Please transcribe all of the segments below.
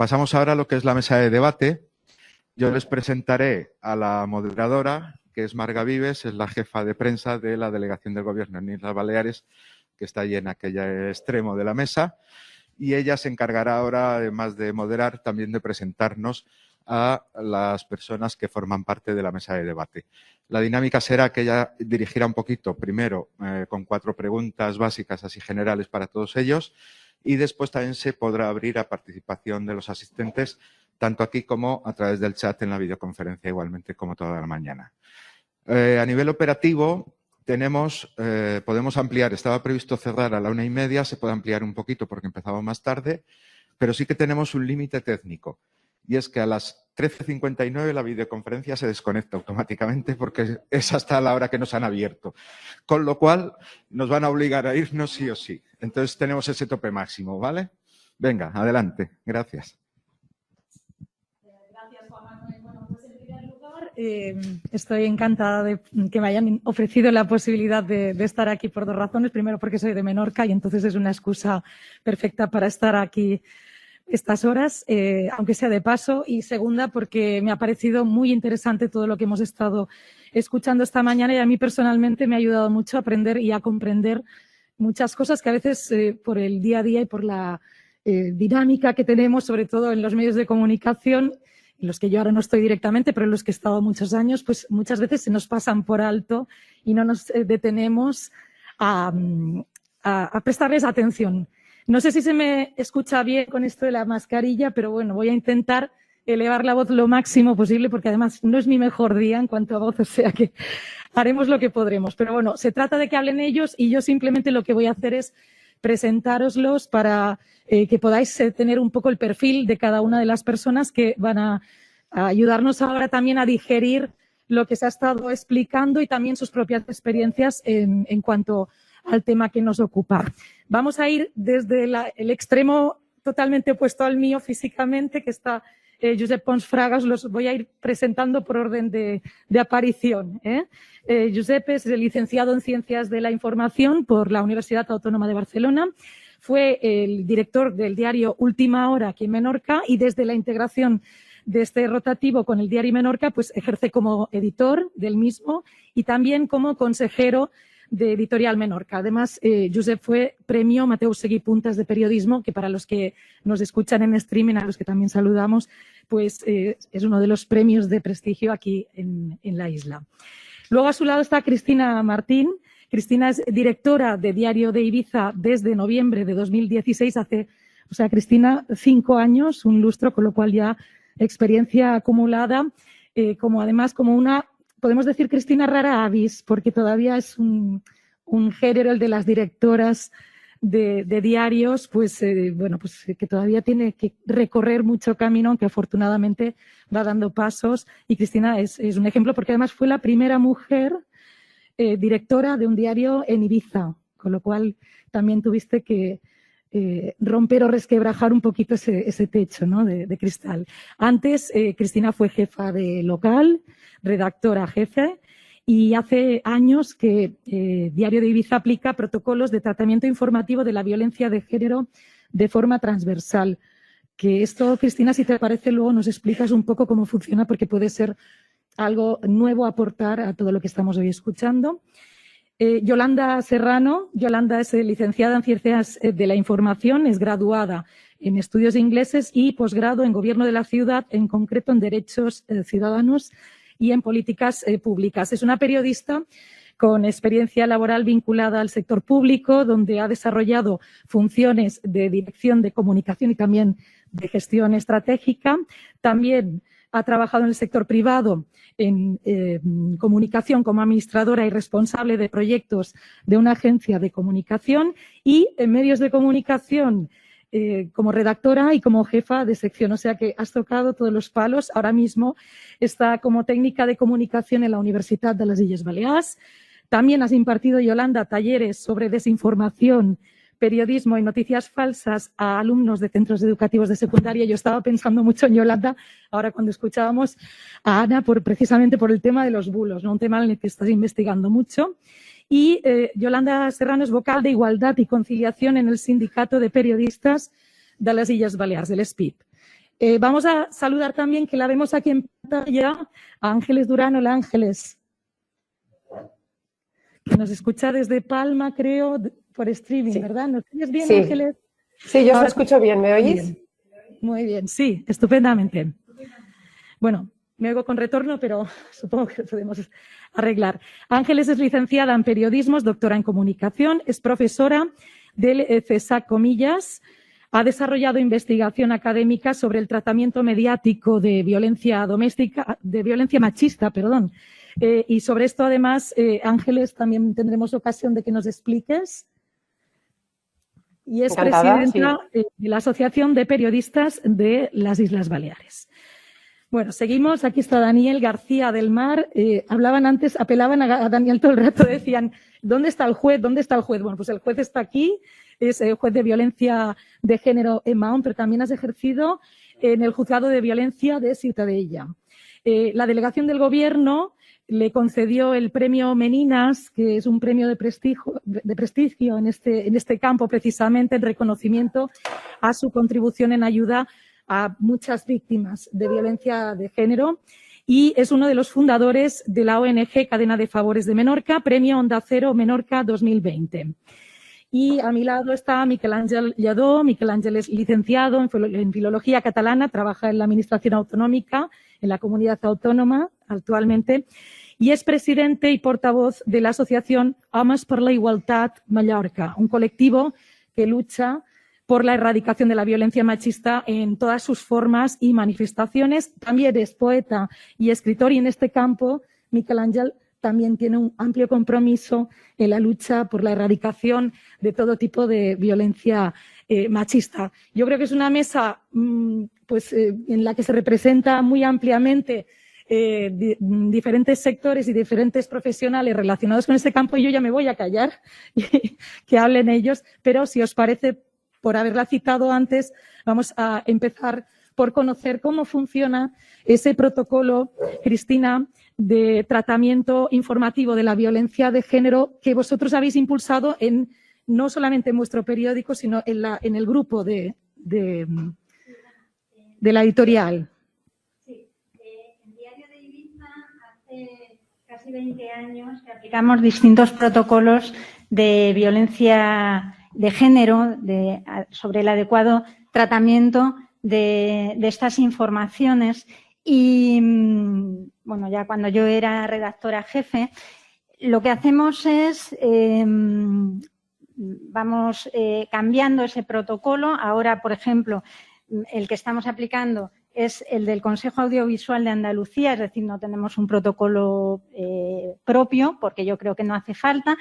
Pasamos ahora a lo que es la mesa de debate. Yo les presentaré a la moderadora, que es Marga Vives, es la jefa de prensa de la delegación del Gobierno en Islas Baleares, que está allí en aquel extremo de la mesa, y ella se encargará ahora, además de moderar, también de presentarnos a las personas que forman parte de la mesa de debate. La dinámica será que ella dirigirá un poquito, primero con 4 preguntas básicas así generales para todos ellos, y después también se podrá abrir a participación de los asistentes, tanto aquí como a través del chat en la videoconferencia, igualmente como toda la mañana. A nivel operativo, podemos ampliar, estaba previsto cerrar a la 1:30, se puede ampliar un poquito porque empezamos más tarde, pero sí que tenemos un límite técnico, y es que a las 13:59 la videoconferencia se desconecta automáticamente porque es hasta la hora que nos han abierto, con lo cual nos van a obligar a irnos sí o sí. Entonces tenemos ese tope máximo, ¿vale? Venga, adelante. Gracias. Estoy encantada de que me hayan ofrecido la posibilidad de estar aquí por 2 razones. Primero, porque soy de Menorca y entonces es una excusa perfecta para estar aquí estas horas, aunque sea de paso. Y segunda, porque me ha parecido muy interesante todo lo que hemos estado escuchando esta mañana y a mí personalmente me ha ayudado mucho a aprender y a comprender muchas cosas que a veces por el día a día y por la dinámica que tenemos, sobre todo en los medios de comunicación, en los que yo ahora no estoy directamente, pero en los que he estado muchos años, pues muchas veces se nos pasan por alto y no nos detenemos a prestarles atención. No sé si se me escucha bien con esto de la mascarilla, pero bueno, voy a intentar elevar la voz lo máximo posible porque además no es mi mejor día en cuanto a voz, o sea que haremos lo que podremos. Pero bueno, se trata de que hablen ellos y yo simplemente lo que voy a hacer es presentároslos para que podáis tener un poco el perfil de cada una de las personas que van a ayudarnos ahora también a digerir lo que se ha estado explicando y también sus propias experiencias en cuanto al tema que nos ocupa. Vamos a ir desde el extremo totalmente opuesto al mío físicamente, que está Josep Pons Fraga. Os los voy a ir presentando por orden de aparición. Josep es licenciado en Ciencias de la Información por la Universidad Autónoma de Barcelona. Fue el director del diario Última Hora aquí en Menorca y desde la integración de este rotativo con el diario Menorca, pues ejerce como editor del mismo y también como consejero de Editorial Menorca. Además, Josep fue premio Mateu Seguí Puntas de Periodismo, que para los que nos escuchan en streaming, a los que también saludamos, pues es uno de los premios de prestigio aquí en la isla. Luego a su lado está Cristina Martín. Cristina es directora de Diario de Ibiza desde noviembre de 2016. Cristina, 5 años, un lustro, con lo cual ya experiencia acumulada, como una, podemos decir, Cristina rara avis, porque todavía es un género el de las directoras de diarios, que todavía tiene que recorrer mucho camino, aunque afortunadamente va dando pasos. Y Cristina es un ejemplo porque además fue la primera mujer directora de un diario en Ibiza, con lo cual también tuviste que romper o resquebrajar un poquito ese techo, ¿no?, de cristal. Antes, Cristina fue jefa de local, redactora jefe, y hace años que Diario de Ibiza aplica protocolos de tratamiento informativo de la violencia de género de forma transversal. Que esto, Cristina, si te parece, luego nos explicas un poco cómo funciona, porque puede ser algo nuevo a aportar a todo lo que estamos hoy escuchando. Yolanda Serrano. Yolanda es licenciada en Ciencias de la Información, es graduada en Estudios Ingleses y posgrado en Gobierno de la Ciudad, en concreto en Derechos Ciudadanos y en Políticas Públicas. Es una periodista con experiencia laboral vinculada al sector público, donde ha desarrollado funciones de dirección de comunicación y también de gestión estratégica. También ha trabajado en el sector privado en comunicación como administradora y responsable de proyectos de una agencia de comunicación y en medios de comunicación como redactora y como jefa de sección. O sea que has tocado todos los palos. Ahora mismo está como técnica de comunicación en la Universidad de las Illes Balears. También has impartido, Yolanda, talleres sobre desinformación, periodismo y noticias falsas a alumnos de centros educativos de secundaria. Yo estaba pensando mucho en Yolanda ahora cuando escuchábamos a Ana precisamente por el tema de los bulos, ¿no?, un tema en el que estás investigando mucho. Y Yolanda Serrano es vocal de Igualdad y Conciliación en el Sindicato de Periodistas de las Illes Balears, del SPIP. Vamos a saludar también, que la vemos aquí en pantalla, a Ángeles Durán. Hola, Ángeles. Que nos escucha desde Palma, creo, por streaming, sí. ¿Verdad? ¿Nos oyes bien, sí. Ángeles? Sí, yo os escucho bien. ¿Me oís? Bien. Muy bien, sí, estupendamente. Bueno, me oigo con retorno, pero supongo que lo podemos arreglar. Ángeles es licenciada en Periodismo, es doctora en Comunicación, es profesora del CESAC Comillas, ha desarrollado investigación académica sobre el tratamiento mediático de violencia doméstica, de violencia machista, perdón. Y sobre esto, además, Ángeles, también tendremos ocasión de que nos expliques. Y es presidenta de la Asociación de Periodistas de las Islas Baleares. Bueno, seguimos. Aquí está Daniel García del Mar. Hablaban antes, apelaban a Daniel todo el rato, decían, ¿dónde está el juez? ¿Dónde está el juez? Bueno, pues el juez está aquí, es el juez de violencia de género en Mahón, pero también has ejercido en el juzgado de violencia de Ciutadella. La delegación del Gobierno le concedió el premio Meninas, que es un premio de prestigio en este campo, precisamente en reconocimiento a su contribución en ayuda a muchas víctimas de violencia de género, y es uno de los fundadores de la ONG Cadena de Favores de Menorca, Premio Onda Cero Menorca 2020. Y a mi lado está Miquel Àngel Lladó. Miquel Àngel es licenciado en Filología Catalana, trabaja en la Administración Autonómica, en la Comunidad Autónoma actualmente, y es presidente y portavoz de la asociación Homes per la Igualtat Mallorca, un colectivo que lucha por la erradicación de la violencia machista en todas sus formas y manifestaciones. También es poeta y escritor, y en este campo Miquel Àngel también tiene un amplio compromiso en la lucha por la erradicación de todo tipo de violencia machista. Yo creo que es una mesa en la que se representa muy ampliamente diferentes sectores y diferentes profesionales relacionados con este campo, y yo ya me voy a callar que hablen ellos, pero si os parece, por haberla citado antes, vamos a empezar por conocer cómo funciona ese protocolo, Cristina, de tratamiento informativo de la violencia de género que vosotros habéis impulsado no solamente en vuestro periódico, sino en el grupo de la editorial. Sí, en Diario de Ibiza hace casi 20 años que aplicamos distintos protocolos de violencia de género sobre el adecuado tratamiento de estas informaciones. Y, bueno, ya cuando yo era redactora jefe, lo que hacemos es, vamos cambiando ese protocolo. Ahora, por ejemplo, el que estamos aplicando es el del Consejo Audiovisual de Andalucía, es decir, no tenemos un protocolo propio, porque yo creo que no hace falta.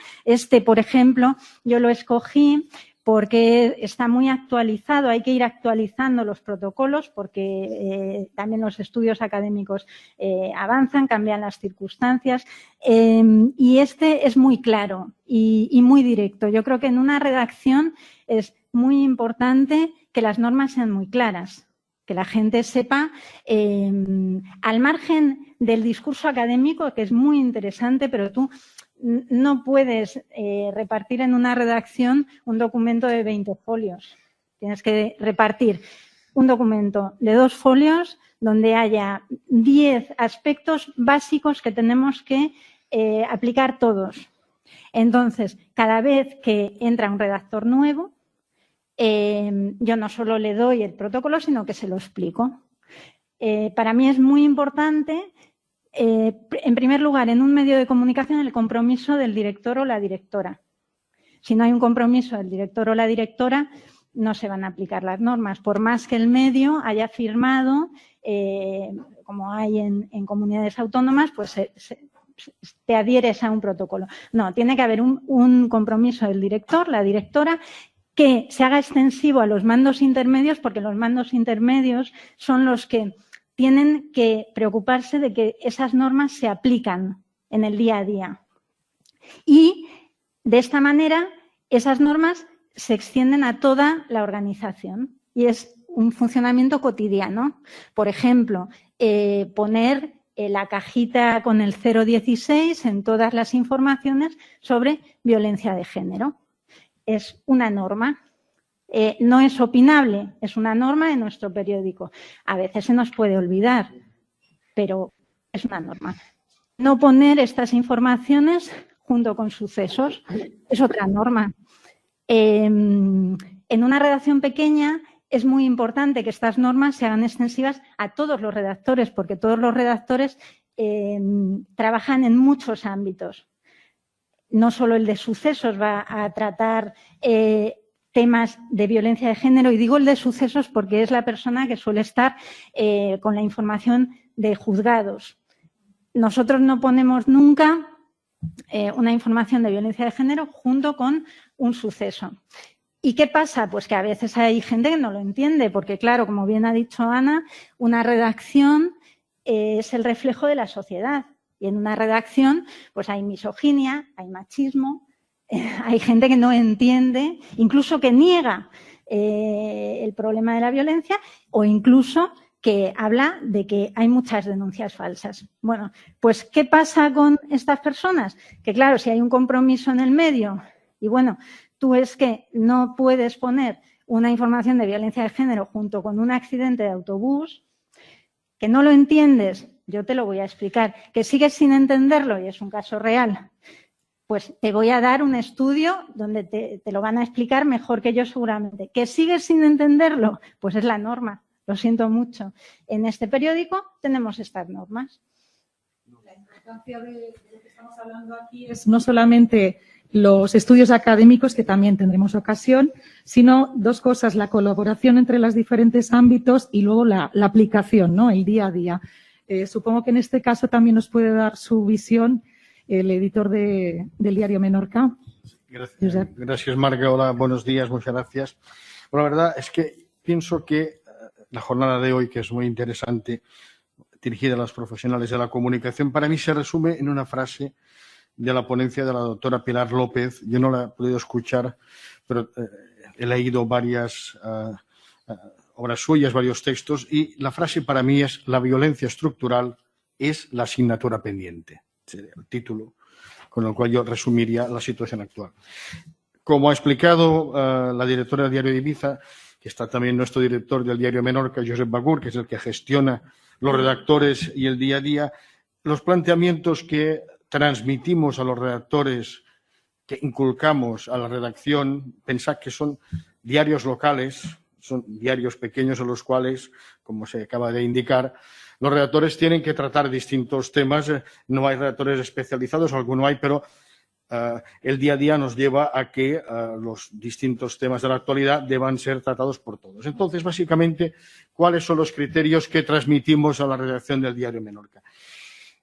Por ejemplo, yo lo escogí porque está muy actualizado, hay que ir actualizando los protocolos porque también los estudios académicos avanzan, cambian las circunstancias, y este es muy claro y muy directo. Yo creo que en una redacción es muy importante que las normas sean muy claras, que la gente sepa, al margen del discurso académico, que es muy interesante, pero tú no puedes repartir en una redacción un documento de 20 folios. Tienes que repartir un documento de 2 folios donde haya 10 aspectos básicos que tenemos que aplicar todos. Entonces, cada vez que entra un redactor nuevo, yo no solo le doy el protocolo, sino que se lo explico. Para mí es muy importante, en primer lugar, en un medio de comunicación, el compromiso del director o la directora. Si no hay un compromiso del director o la directora, no se van a aplicar las normas, por más que el medio haya firmado, como hay en comunidades autónomas, pues te adhieres a un protocolo. No, tiene que haber un compromiso del director, la directora, que se haga extensivo a los mandos intermedios, porque los mandos intermedios son los que tienen que preocuparse de que esas normas se aplican en el día a día. Y de esta manera, esas normas se extienden a toda la organización y es un funcionamiento cotidiano. Por ejemplo, poner la cajita con el 016 en todas las informaciones sobre violencia de género. Es una norma. No es opinable, es una norma de nuestro periódico. A veces se nos puede olvidar, pero es una norma. No poner estas informaciones junto con sucesos es otra norma. En una redacción pequeña es muy importante que estas normas se hagan extensivas a todos los redactores, porque todos los redactores trabajan en muchos ámbitos. No solo el de sucesos va a tratar temas de violencia de género, y digo el de sucesos porque es la persona que suele estar con la información de juzgados. Nosotros no ponemos nunca una información de violencia de género junto con un suceso. ¿Y qué pasa? Pues que a veces hay gente que no lo entiende, porque claro, como bien ha dicho Ana, una redacción es el reflejo de la sociedad. Y en una redacción pues hay misoginia, hay machismo, hay gente que no entiende, incluso que niega el problema de la violencia, o incluso que habla de que hay muchas denuncias falsas. Bueno, pues ¿qué pasa con estas personas? Que claro, si hay un compromiso en el medio y bueno, tú es que no puedes poner una información de violencia de género junto con un accidente de autobús, que no lo entiendes, yo te lo voy a explicar, que sigues sin entenderlo y es un caso real, pues te voy a dar un estudio donde te lo van a explicar mejor que yo seguramente. ¿Que sigues sin entenderlo? Pues es la norma. Lo siento mucho. En este periódico tenemos estas normas. La importancia de lo que estamos hablando aquí es no solamente los estudios académicos, que también tendremos ocasión, sino dos cosas: la colaboración entre los diferentes ámbitos y luego la aplicación, ¿no? El día a día. Supongo que en este caso también nos puede dar su visión el editor del diario Menorca. Gracias, Marga. Hola, buenos días, muchas gracias. Bueno, la verdad es que pienso que la jornada de hoy, que es muy interesante, dirigida a los profesionales de la comunicación, para mí se resume en una frase de la ponencia de la doctora Pilar López. Yo no la he podido escuchar, pero he leído varias obras suyas, varios textos, y la frase para mí es: la violencia estructural es la asignatura pendiente. Sería el título con el cual yo resumiría la situación actual. Como ha explicado la directora del diario de Ibiza, que está también nuestro director del diario Menorca, Josep Bagur, que es el que gestiona los redactores y el día a día, los planteamientos que transmitimos a los redactores, que inculcamos a la redacción, pensad que son diarios locales, son diarios pequeños en los cuales, como se acaba de indicar, los redactores tienen que tratar distintos temas. No hay redactores especializados, alguno hay, pero el día a día nos lleva a que los distintos temas de la actualidad deban ser tratados por todos. Entonces, básicamente, ¿cuáles son los criterios que transmitimos a la redacción del diario Menorca?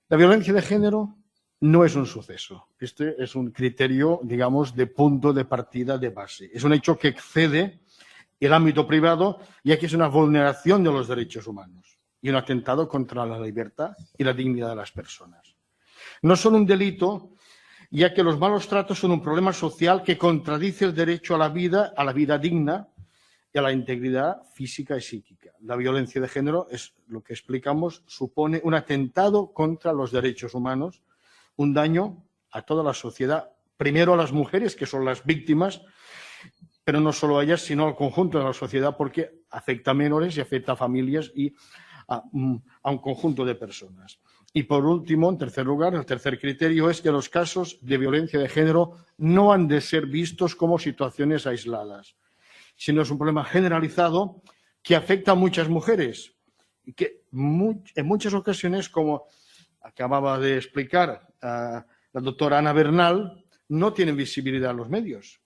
La violencia de género no es un suceso. Este es un criterio, digamos, de punto de partida de base. Es un hecho que excede el ámbito privado, ya que es una vulneración de los derechos humanos y un atentado contra la libertad y la dignidad de las personas. No son un delito, ya que los malos tratos son un problema social que contradice el derecho a la vida digna y a la integridad física y psíquica. La violencia de género, es lo que explicamos, supone un atentado contra los derechos humanos, un daño a toda la sociedad, primero a las mujeres, que son las víctimas, pero no solo a ellas, sino al conjunto de la sociedad, porque afecta a menores y afecta a familias y a un conjunto de personas. Y por último, en tercer lugar, el tercer criterio es que los casos de violencia de género no han de ser vistos como situaciones aisladas, sino es un problema generalizado que afecta a muchas mujeres y que en muchas ocasiones, como acababa de explicar la doctora Ana Bernal, no tienen visibilidad en los medios.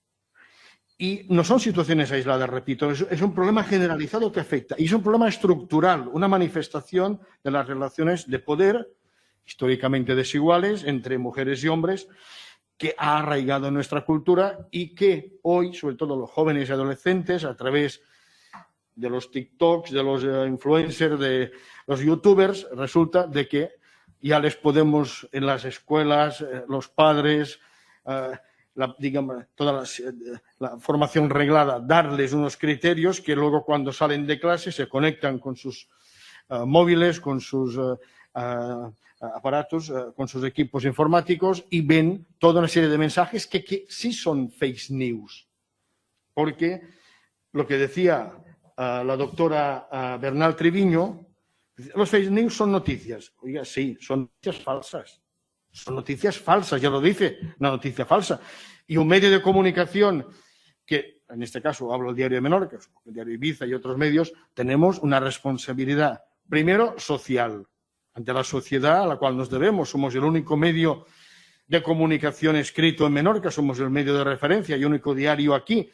Y no son situaciones aisladas, repito, es un problema generalizado que afecta. Y es un problema estructural, una manifestación de las relaciones de poder históricamente desiguales entre mujeres y hombres, que ha arraigado en nuestra cultura y que hoy, sobre todo los jóvenes y adolescentes, a través de los TikToks, de los influencers, de los youtubers, resulta de que ya les podemos en las escuelas, los padres, toda la formación reglada, darles unos criterios que luego cuando salen de clase se conectan con sus móviles, con sus aparatos, con sus equipos informáticos y ven toda una serie de mensajes que sí son fake news, porque lo que decía la doctora Bernal Treviño, los fake news son noticias. Oiga, sí, son noticias falsas. Son noticias falsas, ya lo dice, una noticia falsa. Y un medio de comunicación que, en este caso, hablo del Diario de Menorca, el Diario Ibiza y otros medios, tenemos una responsabilidad, primero, social, ante la sociedad a la cual nos debemos. Somos el único medio de comunicación escrito en Menorca, somos el medio de referencia y único diario aquí.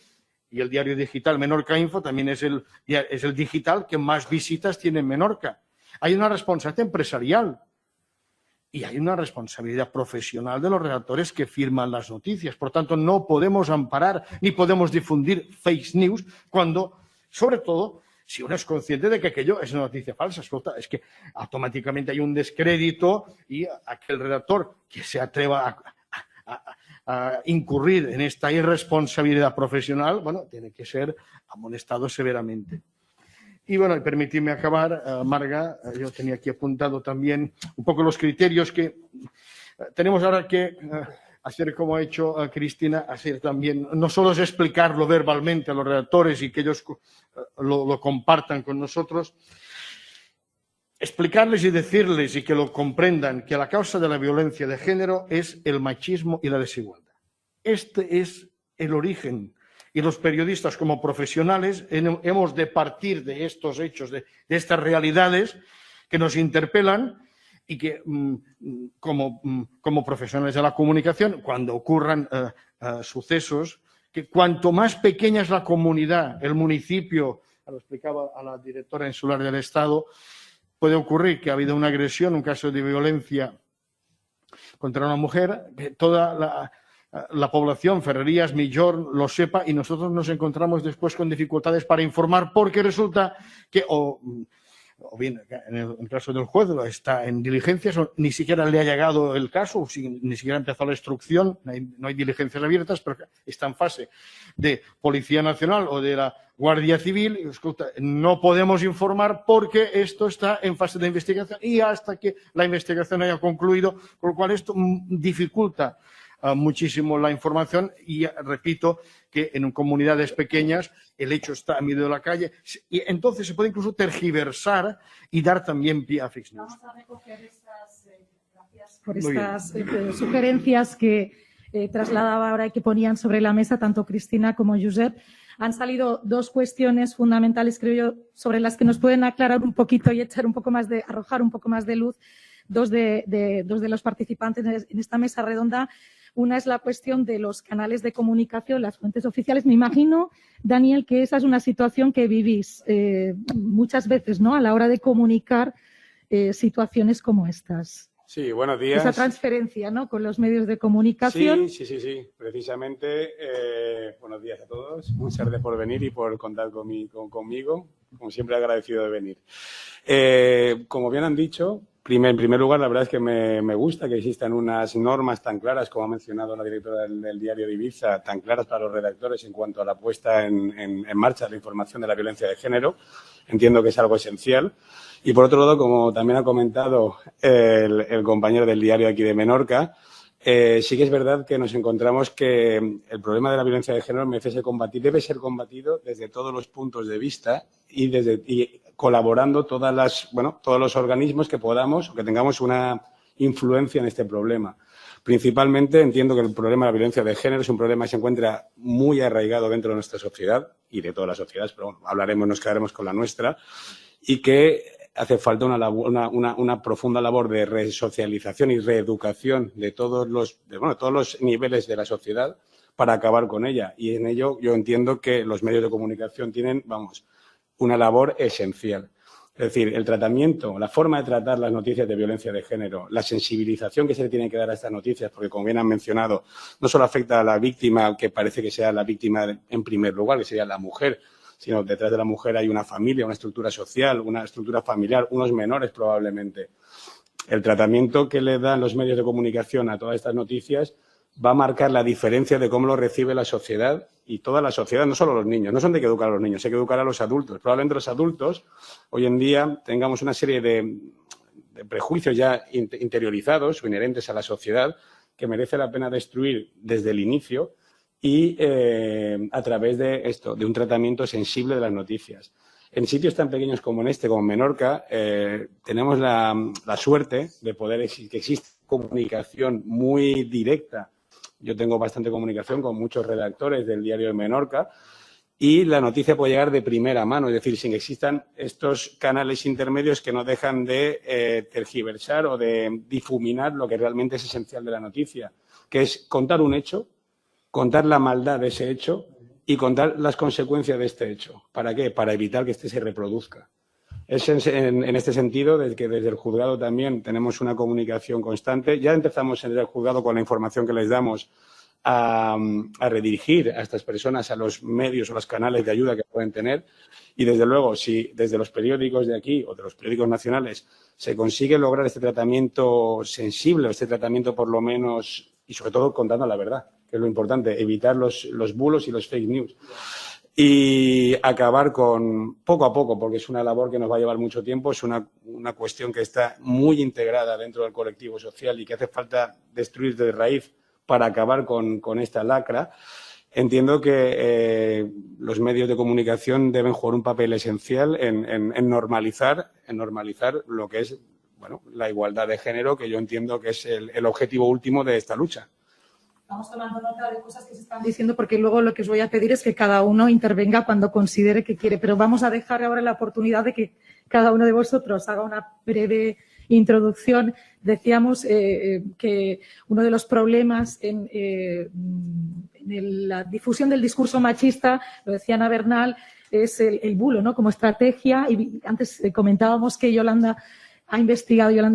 Y el diario digital Menorca Info también es el digital que más visitas tiene en Menorca. Hay una responsabilidad empresarial y hay una responsabilidad profesional de los redactores que firman las noticias. Por tanto, no podemos amparar ni podemos difundir fake news cuando, sobre todo, si uno es consciente de que aquello es una noticia falsa. Es que automáticamente hay un descrédito y aquel redactor que se atreva a incurrir en esta irresponsabilidad profesional, bueno, tiene que ser amonestado severamente. Y bueno, permitidme acabar, Marga, yo tenía aquí apuntado también un poco los criterios que tenemos ahora que hacer, como ha hecho Cristina, hacer también, no solo es explicarlo verbalmente a los redactores y que ellos lo compartan con nosotros, explicarles y decirles y que lo comprendan que la causa de la violencia de género es el machismo y la desigualdad. Este es el origen. Y los periodistas como profesionales hemos de partir de estos hechos, de estas realidades que nos interpelan y que como profesionales de la comunicación, cuando ocurran sucesos, que cuanto más pequeña es la comunidad, el municipio, lo explicaba a la directora insular del Estado, puede ocurrir que ha habido una agresión, un caso de violencia contra una mujer, que toda la población, Ferrerías, Millor, lo sepa y nosotros nos encontramos después con dificultades para informar porque resulta que o bien en el caso del juez está en diligencias o ni siquiera le ha llegado el caso, ni siquiera ha empezado la instrucción, no hay diligencias abiertas, pero está en fase de Policía Nacional o de la Guardia Civil y escolta, no podemos informar porque esto está en fase de investigación y hasta que la investigación haya concluido, con lo cual esto dificulta muchísimo la información y repito que en comunidades pequeñas el hecho está en medio de la calle y entonces se puede incluso tergiversar y dar también pie a fake news. Vamos a recoger gracias por estas sugerencias que trasladaba ahora y que ponían sobre la mesa tanto Cristina como Josep. Han salido dos cuestiones fundamentales, creo yo, sobre las que nos pueden aclarar un poquito y arrojar un poco más de luz dos de los participantes en esta mesa redonda. Una es la cuestión de los canales de comunicación, las fuentes oficiales. Me imagino, Daniel, que esa es una situación que vivís muchas veces, ¿no? A la hora de comunicar situaciones como estas. Sí, buenos días. Esa transferencia, ¿no? Con los medios de comunicación. Sí. Precisamente, buenos días a todos. Muchas gracias por venir y por contar conmigo. Como siempre, agradecido de venir. Como bien han dicho, en primer lugar, la verdad es que me gusta que existan unas normas tan claras, como ha mencionado la directora del Diario de Ibiza, tan claras para los redactores en cuanto a la puesta en marcha de la información de la violencia de género. Entiendo que es algo esencial. Y por otro lado, como también ha comentado el compañero del diario aquí de Menorca, sí que es verdad que nos encontramos que el problema de la violencia de género debe ser combatido desde todos los puntos de vista y colaborando todos los organismos que podamos o que tengamos una influencia en este problema. Principalmente entiendo que el problema de la violencia de género es un problema que se encuentra muy arraigado dentro de nuestra sociedad y de todas las sociedades, pero bueno, nos quedaremos con la nuestra y que hace falta una profunda labor de resocialización y reeducación de todos los niveles de la sociedad para acabar con ella. Y en ello yo entiendo que los medios de comunicación tienen, una labor esencial. Es decir, el tratamiento, la forma de tratar las noticias de violencia de género, la sensibilización que se le tiene que dar a estas noticias, porque como bien han mencionado, no solo afecta a la víctima, que parece que sea la víctima en primer lugar, que sería la mujer, sino detrás de la mujer hay una familia, una estructura social, una estructura familiar, unos menores probablemente. El tratamiento que le dan los medios de comunicación a todas estas noticias va a marcar la diferencia de cómo lo recibe la sociedad y toda la sociedad, no solo los niños. No son de que educar a los niños, hay que educar a los adultos. Probablemente los adultos hoy en día tengamos una serie de prejuicios ya interiorizados o inherentes a la sociedad que merece la pena destruir desde el inicio y a través de esto, de un tratamiento sensible de las noticias. En sitios tan pequeños como en este, como en Menorca, tenemos la suerte de poder que existe comunicación muy directa. Yo tengo bastante comunicación con muchos redactores del diario de Menorca y la noticia puede llegar de primera mano, es decir, sin que existan estos canales intermedios que no dejan de tergiversar o de difuminar lo que realmente es esencial de la noticia, que es contar un hecho, contar la maldad de ese hecho y contar las consecuencias de este hecho. ¿Para qué? Para evitar que este se reproduzca. Es en este sentido de que desde el juzgado también tenemos una comunicación constante. Ya empezamos en el juzgado con la información que les damos a redirigir a estas personas a los medios o los canales de ayuda que pueden tener. Y, desde luego, si desde los periódicos de aquí o de los periódicos nacionales se consigue lograr este tratamiento sensible, este tratamiento por lo menos, y sobre todo contando la verdad, que es lo importante, evitar los bulos y los fake news. Y acabar con, poco a poco, porque es una labor que nos va a llevar mucho tiempo, es una cuestión que está muy integrada dentro del colectivo social y que hace falta destruir de raíz para acabar con esta lacra. Entiendo que los medios de comunicación deben jugar un papel esencial en normalizar lo que es, bueno, la igualdad de género, que yo entiendo que es el objetivo último de esta lucha. Vamos tomando nota de cosas que se están diciendo porque luego lo que os voy a pedir es que cada uno intervenga cuando considere que quiere. Pero vamos a dejar ahora la oportunidad de que cada uno de vosotros haga una breve introducción. Decíamos que uno de los problemas en la difusión del discurso machista, lo decía Ana Bernal, es el bulo, ¿no? Como estrategia. Y antes comentábamos que Yolanda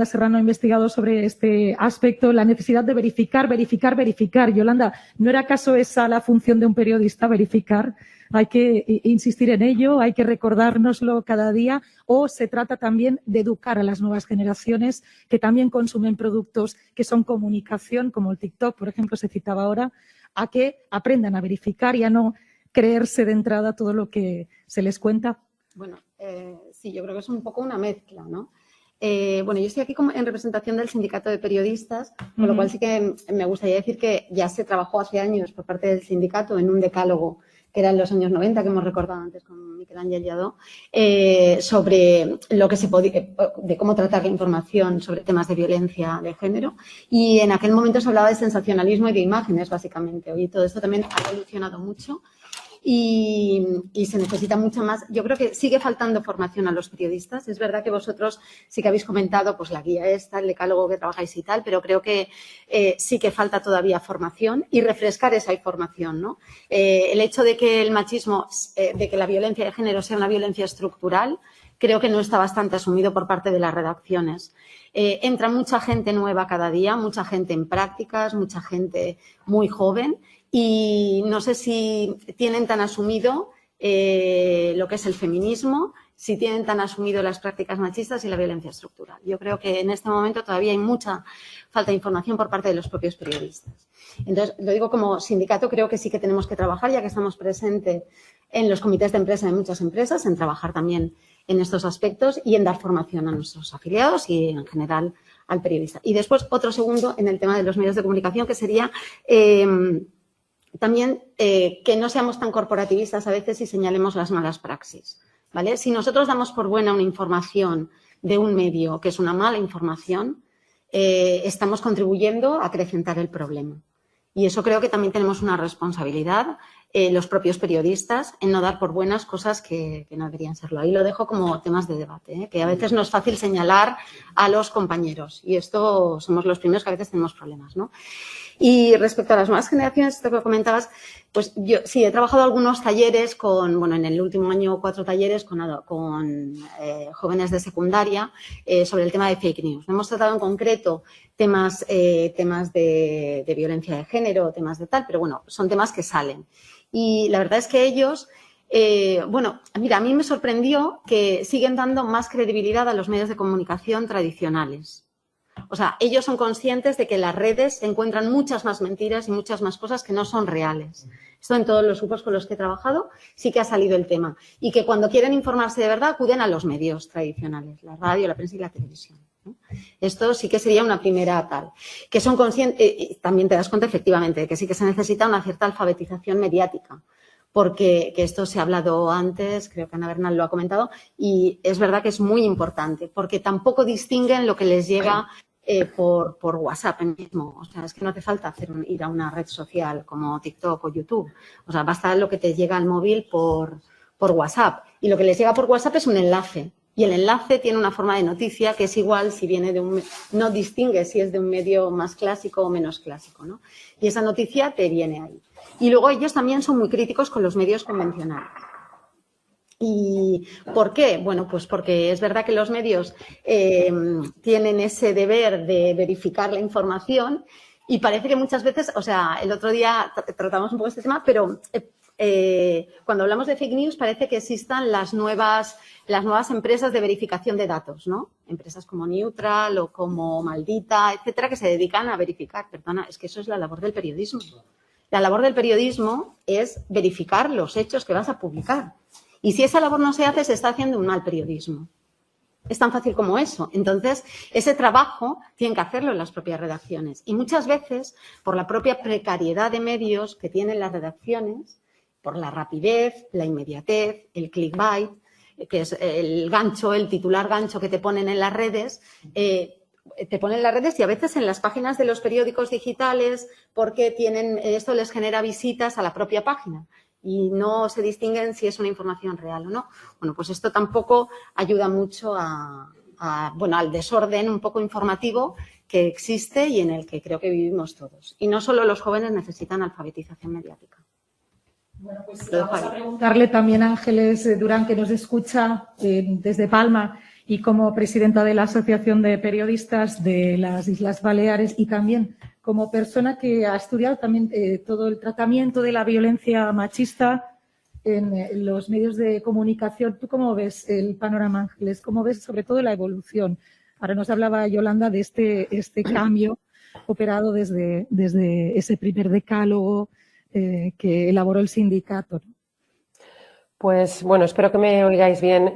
Serrano ha investigado sobre este aspecto, la necesidad de verificar. Yolanda, ¿no era acaso esa la función de un periodista, verificar? Hay que insistir en ello, hay que recordárnoslo cada día, o se trata también de educar a las nuevas generaciones que también consumen productos que son comunicación, como el TikTok, por ejemplo, se citaba ahora, a que aprendan a verificar y a no creerse de entrada todo lo que se les cuenta. Bueno, sí, yo creo que es un poco una mezcla, ¿no? Bueno, yo estoy aquí en representación del Sindicato de Periodistas, con lo cual sí que me gustaría decir que ya se trabajó hace años por parte del sindicato en un decálogo que era en los años 90, que hemos recordado antes con Miquel Ángel Lladó, sobre lo que se podía, de cómo tratar la información sobre temas de violencia de género. Y en aquel momento se hablaba de sensacionalismo y de imágenes, básicamente. Hoy todo esto también ha evolucionado mucho. Y se necesita mucho más. Yo creo que sigue faltando formación a los periodistas. Es verdad que vosotros sí que habéis comentado pues la guía esta, el decálogo que trabajáis y tal, pero creo que sí que falta todavía formación y refrescar esa información, ¿no? El hecho de que el machismo, de que la violencia de género sea una violencia estructural, creo que no está bastante asumido por parte de las redacciones. Entra mucha gente nueva cada día, mucha gente en prácticas, mucha gente muy joven. Y no sé si tienen tan asumido lo que es el feminismo, si tienen tan asumido las prácticas machistas y la violencia estructural. Yo creo que en este momento todavía hay mucha falta de información por parte de los propios periodistas. Entonces, lo digo como sindicato, creo que sí que tenemos que trabajar, ya que estamos presentes en los comités de empresa de muchas empresas, en trabajar también en estos aspectos y en dar formación a nuestros afiliados y, en general, al periodista. Y después, otro segundo en el tema de los medios de comunicación, que sería también que no seamos tan corporativistas a veces y señalemos las malas praxis, ¿vale? Si nosotros damos por buena una información de un medio que es una mala información, estamos contribuyendo a acrecentar el problema. Y eso creo que también tenemos una responsabilidad, los propios periodistas, en no dar por buenas cosas que no deberían serlo. Ahí lo dejo como temas de debate, que a veces no es fácil señalar a los compañeros. Y esto somos los primeros que a veces tenemos problemas, ¿no? Y respecto a las nuevas generaciones, esto que comentabas, pues yo sí he trabajado algunos talleres bueno, en el último año 4 talleres con jóvenes de secundaria sobre el tema de fake news. No hemos tratado en concreto temas de violencia de género, temas de tal, pero bueno, son temas que salen. Y la verdad es que ellos, bueno, mira, a mí me sorprendió que siguen dando más credibilidad a los medios de comunicación tradicionales. O sea, ellos son conscientes de que en las redes se encuentran muchas más mentiras y muchas más cosas que no son reales. Esto en todos los grupos con los que he trabajado sí que ha salido el tema. Y que cuando quieren informarse de verdad acuden a los medios tradicionales, la radio, la prensa y la televisión, ¿no? Esto sí que sería una primera tal. Que son conscientes, también te das cuenta efectivamente de que sí que se necesita una cierta alfabetización mediática. Porque que esto se ha hablado antes, creo que Ana Bernal lo ha comentado, y es verdad que es muy importante, porque tampoco distinguen lo que les llega por WhatsApp mismo. O sea, es que no hace falta ir a una red social como TikTok o YouTube. O sea, basta lo que te llega al móvil por WhatsApp. Y lo que les llega por WhatsApp es un enlace. Y el enlace tiene una forma de noticia que es igual si viene de un... No distingue si es de un medio más clásico o menos clásico, ¿no? Y esa noticia te viene ahí. Y luego ellos también son muy críticos con los medios convencionales. ¿Y por qué? Bueno, pues porque es verdad que los medios tienen ese deber de verificar la información y parece que muchas veces, o sea, el otro día tratamos un poco este tema, pero cuando hablamos de fake news parece que existan las nuevas empresas de verificación de datos, ¿no? Empresas como Neutral o como Maldita, etcétera, que se dedican a verificar. Perdona, es que eso es la labor del periodismo. La labor del periodismo es verificar los hechos que vas a publicar. Y si esa labor no se hace, se está haciendo un mal periodismo. Es tan fácil como eso. Entonces, ese trabajo tienen que hacerlo en las propias redacciones. Y muchas veces, por la propia precariedad de medios que tienen las redacciones, por la rapidez, la inmediatez, el clickbait, que es el gancho, el titular gancho que te ponen en las redes, te ponen en las redes y a veces en las páginas de los periódicos digitales, porque esto les genera visitas a la propia página y no se distinguen si es una información real o no. Bueno, pues esto tampoco ayuda mucho al desorden un poco informativo que existe y en el que creo que vivimos todos. Y no solo los jóvenes necesitan alfabetización mediática. Bueno, pues vamos a preguntarle también a Ángeles Durán, que nos escucha desde Palma y como presidenta de la Asociación de Periodistas de las Islas Baleares y también como persona que ha estudiado también todo el tratamiento de la violencia machista en los medios de comunicación. ¿Tú cómo ves el panorama, Ángeles? ¿Cómo ves sobre todo la evolución? Ahora nos hablaba Yolanda de este cambio operado desde ese primer decálogo que elaboró el sindicato. Pues bueno, espero que me oigáis bien.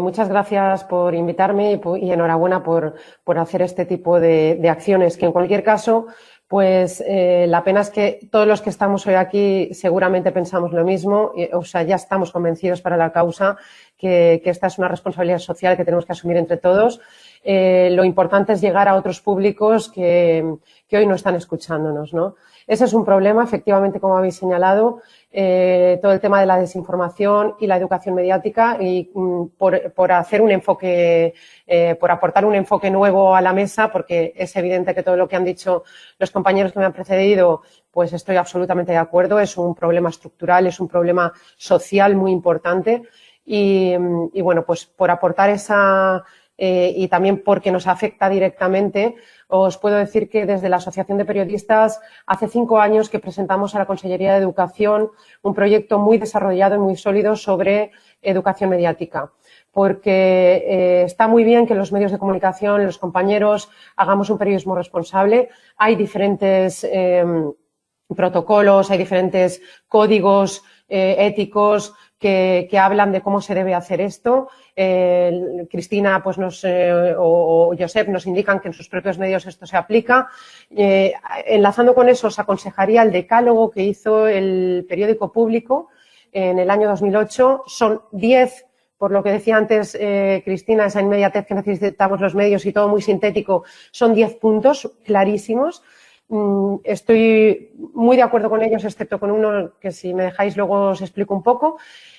Muchas gracias por invitarme y enhorabuena por hacer este tipo de acciones, que en cualquier caso, pues la pena es que todos los que estamos hoy aquí seguramente pensamos lo mismo, o sea, ya estamos convencidos para la causa que esta es una responsabilidad social que tenemos que asumir entre todos. Lo importante es llegar a otros públicos que hoy no están escuchándonos, ¿no? Ese es un problema, efectivamente, como habéis señalado, todo el tema de la desinformación y la educación mediática y por hacer un enfoque, por aportar un enfoque nuevo a la mesa, porque es evidente que todo lo que han dicho los compañeros que me han precedido, pues estoy absolutamente de acuerdo, es un problema estructural, es un problema social muy importante y bueno, pues por aportar esa y también porque nos afecta directamente, os puedo decir que desde la Asociación de Periodistas hace 5 años que presentamos a la Consellería de Educación un proyecto muy desarrollado y muy sólido sobre educación mediática, porque está muy bien que los medios de comunicación, los compañeros, hagamos un periodismo responsable. Hay diferentes protocolos, hay diferentes códigos éticos que hablan de cómo se debe hacer esto. Cristina pues o Josep nos indican que en sus propios medios esto se aplica. Enlazando con eso, os aconsejaría el decálogo que hizo el periódico Público en el año 2008. Son 10, por lo que decía antes Cristina, esa inmediatez que necesitamos los medios y todo muy sintético, son 10 puntos clarísimos. Estoy muy de acuerdo con ellos, excepto con uno que si me dejáis luego os explico un poco.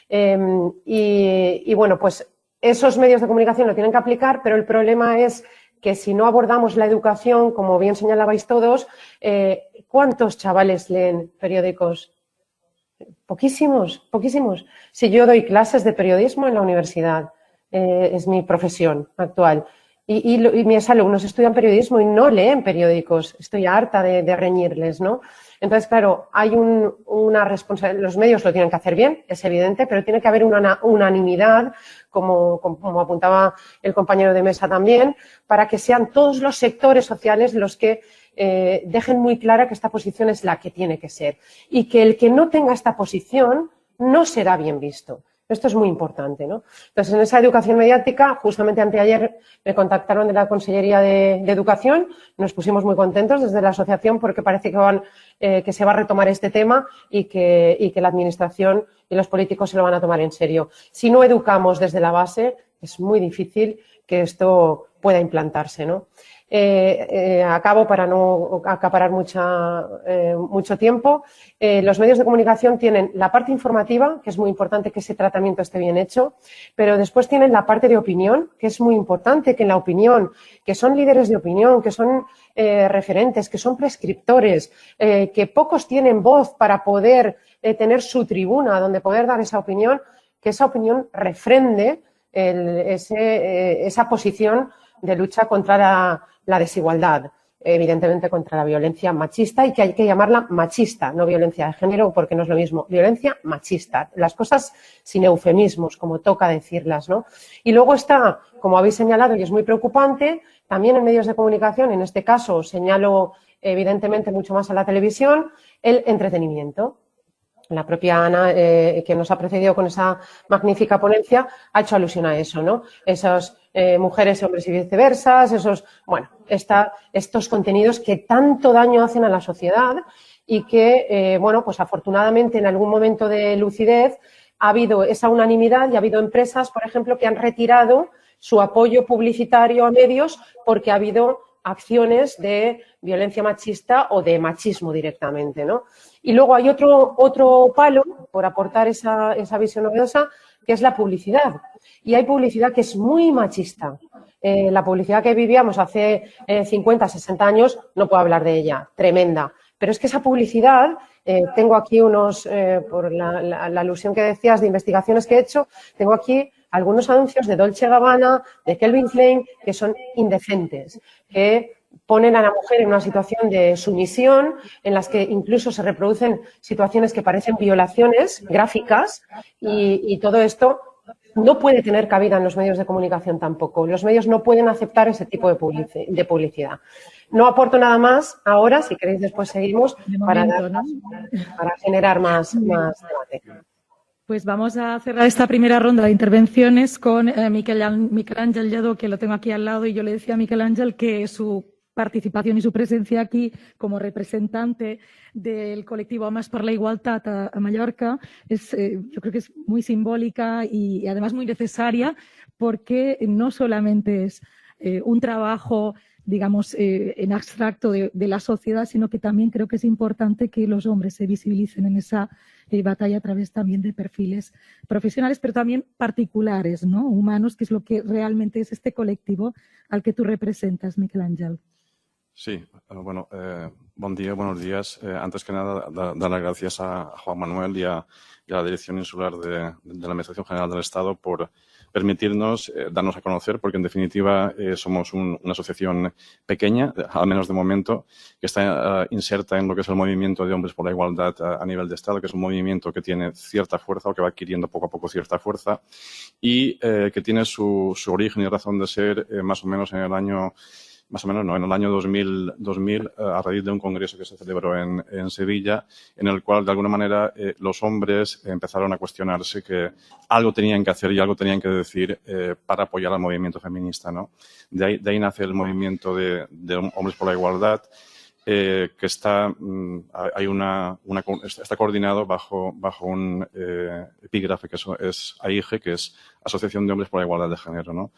Y bueno, pues esos medios de comunicación lo tienen que aplicar, pero el problema es que si no abordamos la educación, como bien señalabais todos, ¿cuántos chavales leen periódicos? Poquísimos, poquísimos. Si yo doy clases de periodismo en la universidad, es mi profesión actual, y mis alumnos estudian periodismo y no leen periódicos, estoy harta de reñirles, ¿no? Entonces, claro, hay una responsabilidad, los medios lo tienen que hacer bien, es evidente, pero tiene que haber una unanimidad, como apuntaba el compañero de mesa también, para que sean todos los sectores sociales los que dejen muy clara que esta posición es la que tiene que ser y que el que no tenga esta posición no será bien visto. Esto es muy importante, ¿no? Entonces, en esa educación mediática, justamente anteayer me contactaron de la Consellería de Educación, nos pusimos muy contentos desde la asociación porque parece que se va a retomar este tema y que la Administración y los políticos se lo van a tomar en serio. Si no educamos desde la base, es muy difícil que esto pueda implantarse, ¿no? Acabo para no acaparar mucho tiempo. Los medios de comunicación tienen la parte informativa, que es muy importante que ese tratamiento esté bien hecho, pero después tienen la parte de opinión, que es muy importante que en la opinión, que son líderes de opinión, que son referentes, que son prescriptores, que pocos tienen voz para poder tener su tribuna donde poder dar esa opinión, que esa opinión refrende esa posición de lucha contra la desigualdad, evidentemente contra la violencia machista y que hay que llamarla machista, no violencia de género porque no es lo mismo, violencia machista, las cosas sin eufemismos, como toca decirlas, ¿no? Y luego está, como habéis señalado y es muy preocupante, también en medios de comunicación, en este caso señalo evidentemente mucho más a la televisión, el entretenimiento. La propia Ana, que nos ha precedido con esa magnífica ponencia, ha hecho alusión a eso, ¿no? Esas mujeres, hombres y viceversa, estos contenidos que tanto daño hacen a la sociedad y que, pues afortunadamente en algún momento de lucidez ha habido esa unanimidad y ha habido empresas, por ejemplo, que han retirado su apoyo publicitario a medios porque ha habido acciones de violencia machista o de machismo directamente, ¿no? Y luego hay otro palo, por aportar esa visión novedosa, que es la publicidad. Y hay publicidad que es muy machista. La publicidad que vivíamos hace 50, 60 años, no puedo hablar de ella, tremenda. Pero es que esa publicidad, tengo aquí por la alusión que decías de investigaciones que he hecho, tengo aquí algunos anuncios de Dolce & Gabbana, de Calvin Klein, que son indecentes, que ponen a la mujer en una situación de sumisión, en las que incluso se reproducen situaciones que parecen violaciones gráficas y todo esto no puede tener cabida en los medios de comunicación tampoco. Los medios no pueden aceptar ese tipo de publicidad. No aporto nada más ahora, si queréis después seguimos, para generar más debate. Pues vamos a cerrar esta primera ronda de intervenciones con Miquel Ángel Lledó, que lo tengo aquí al lado, y yo le decía a Miquel Ángel que su participación y su presencia aquí como representante del colectivo Homes per la Igualtat a Mallorca yo creo que es muy simbólica y además muy necesaria, porque no solamente es un trabajo, digamos, en abstracto de la sociedad, sino que también creo que es importante que los hombres se visibilicen en esa batalla a través también de perfiles profesionales, pero también particulares, ¿no? Humanos, que es lo que realmente es este colectivo al que tú representas, Miquel Ángel. Sí, bueno, buenos días. Antes que nada, dar las gracias a Juan Manuel y a la Dirección Insular de la Administración General del Estado por permitirnos darnos a conocer, porque en definitiva somos una asociación pequeña, al menos de momento, que está inserta en lo que es el movimiento de hombres por la igualdad a nivel de Estado, que es un movimiento que tiene cierta fuerza o que va adquiriendo poco a poco cierta fuerza y que tiene su origen y razón de ser más o menos en el año... Más o menos, no, en el año 2000 a raíz de un congreso que se celebró en Sevilla, en el cual, de alguna manera, los hombres empezaron a cuestionarse que algo tenían que hacer y algo tenían que decir para apoyar al movimiento feminista, ¿no? De ahí nace el movimiento de Hombres por la Igualdad, que está coordinado bajo un epígrafe que es AIGE, que es Asociación de Hombres por la Igualdad de Género, ¿no?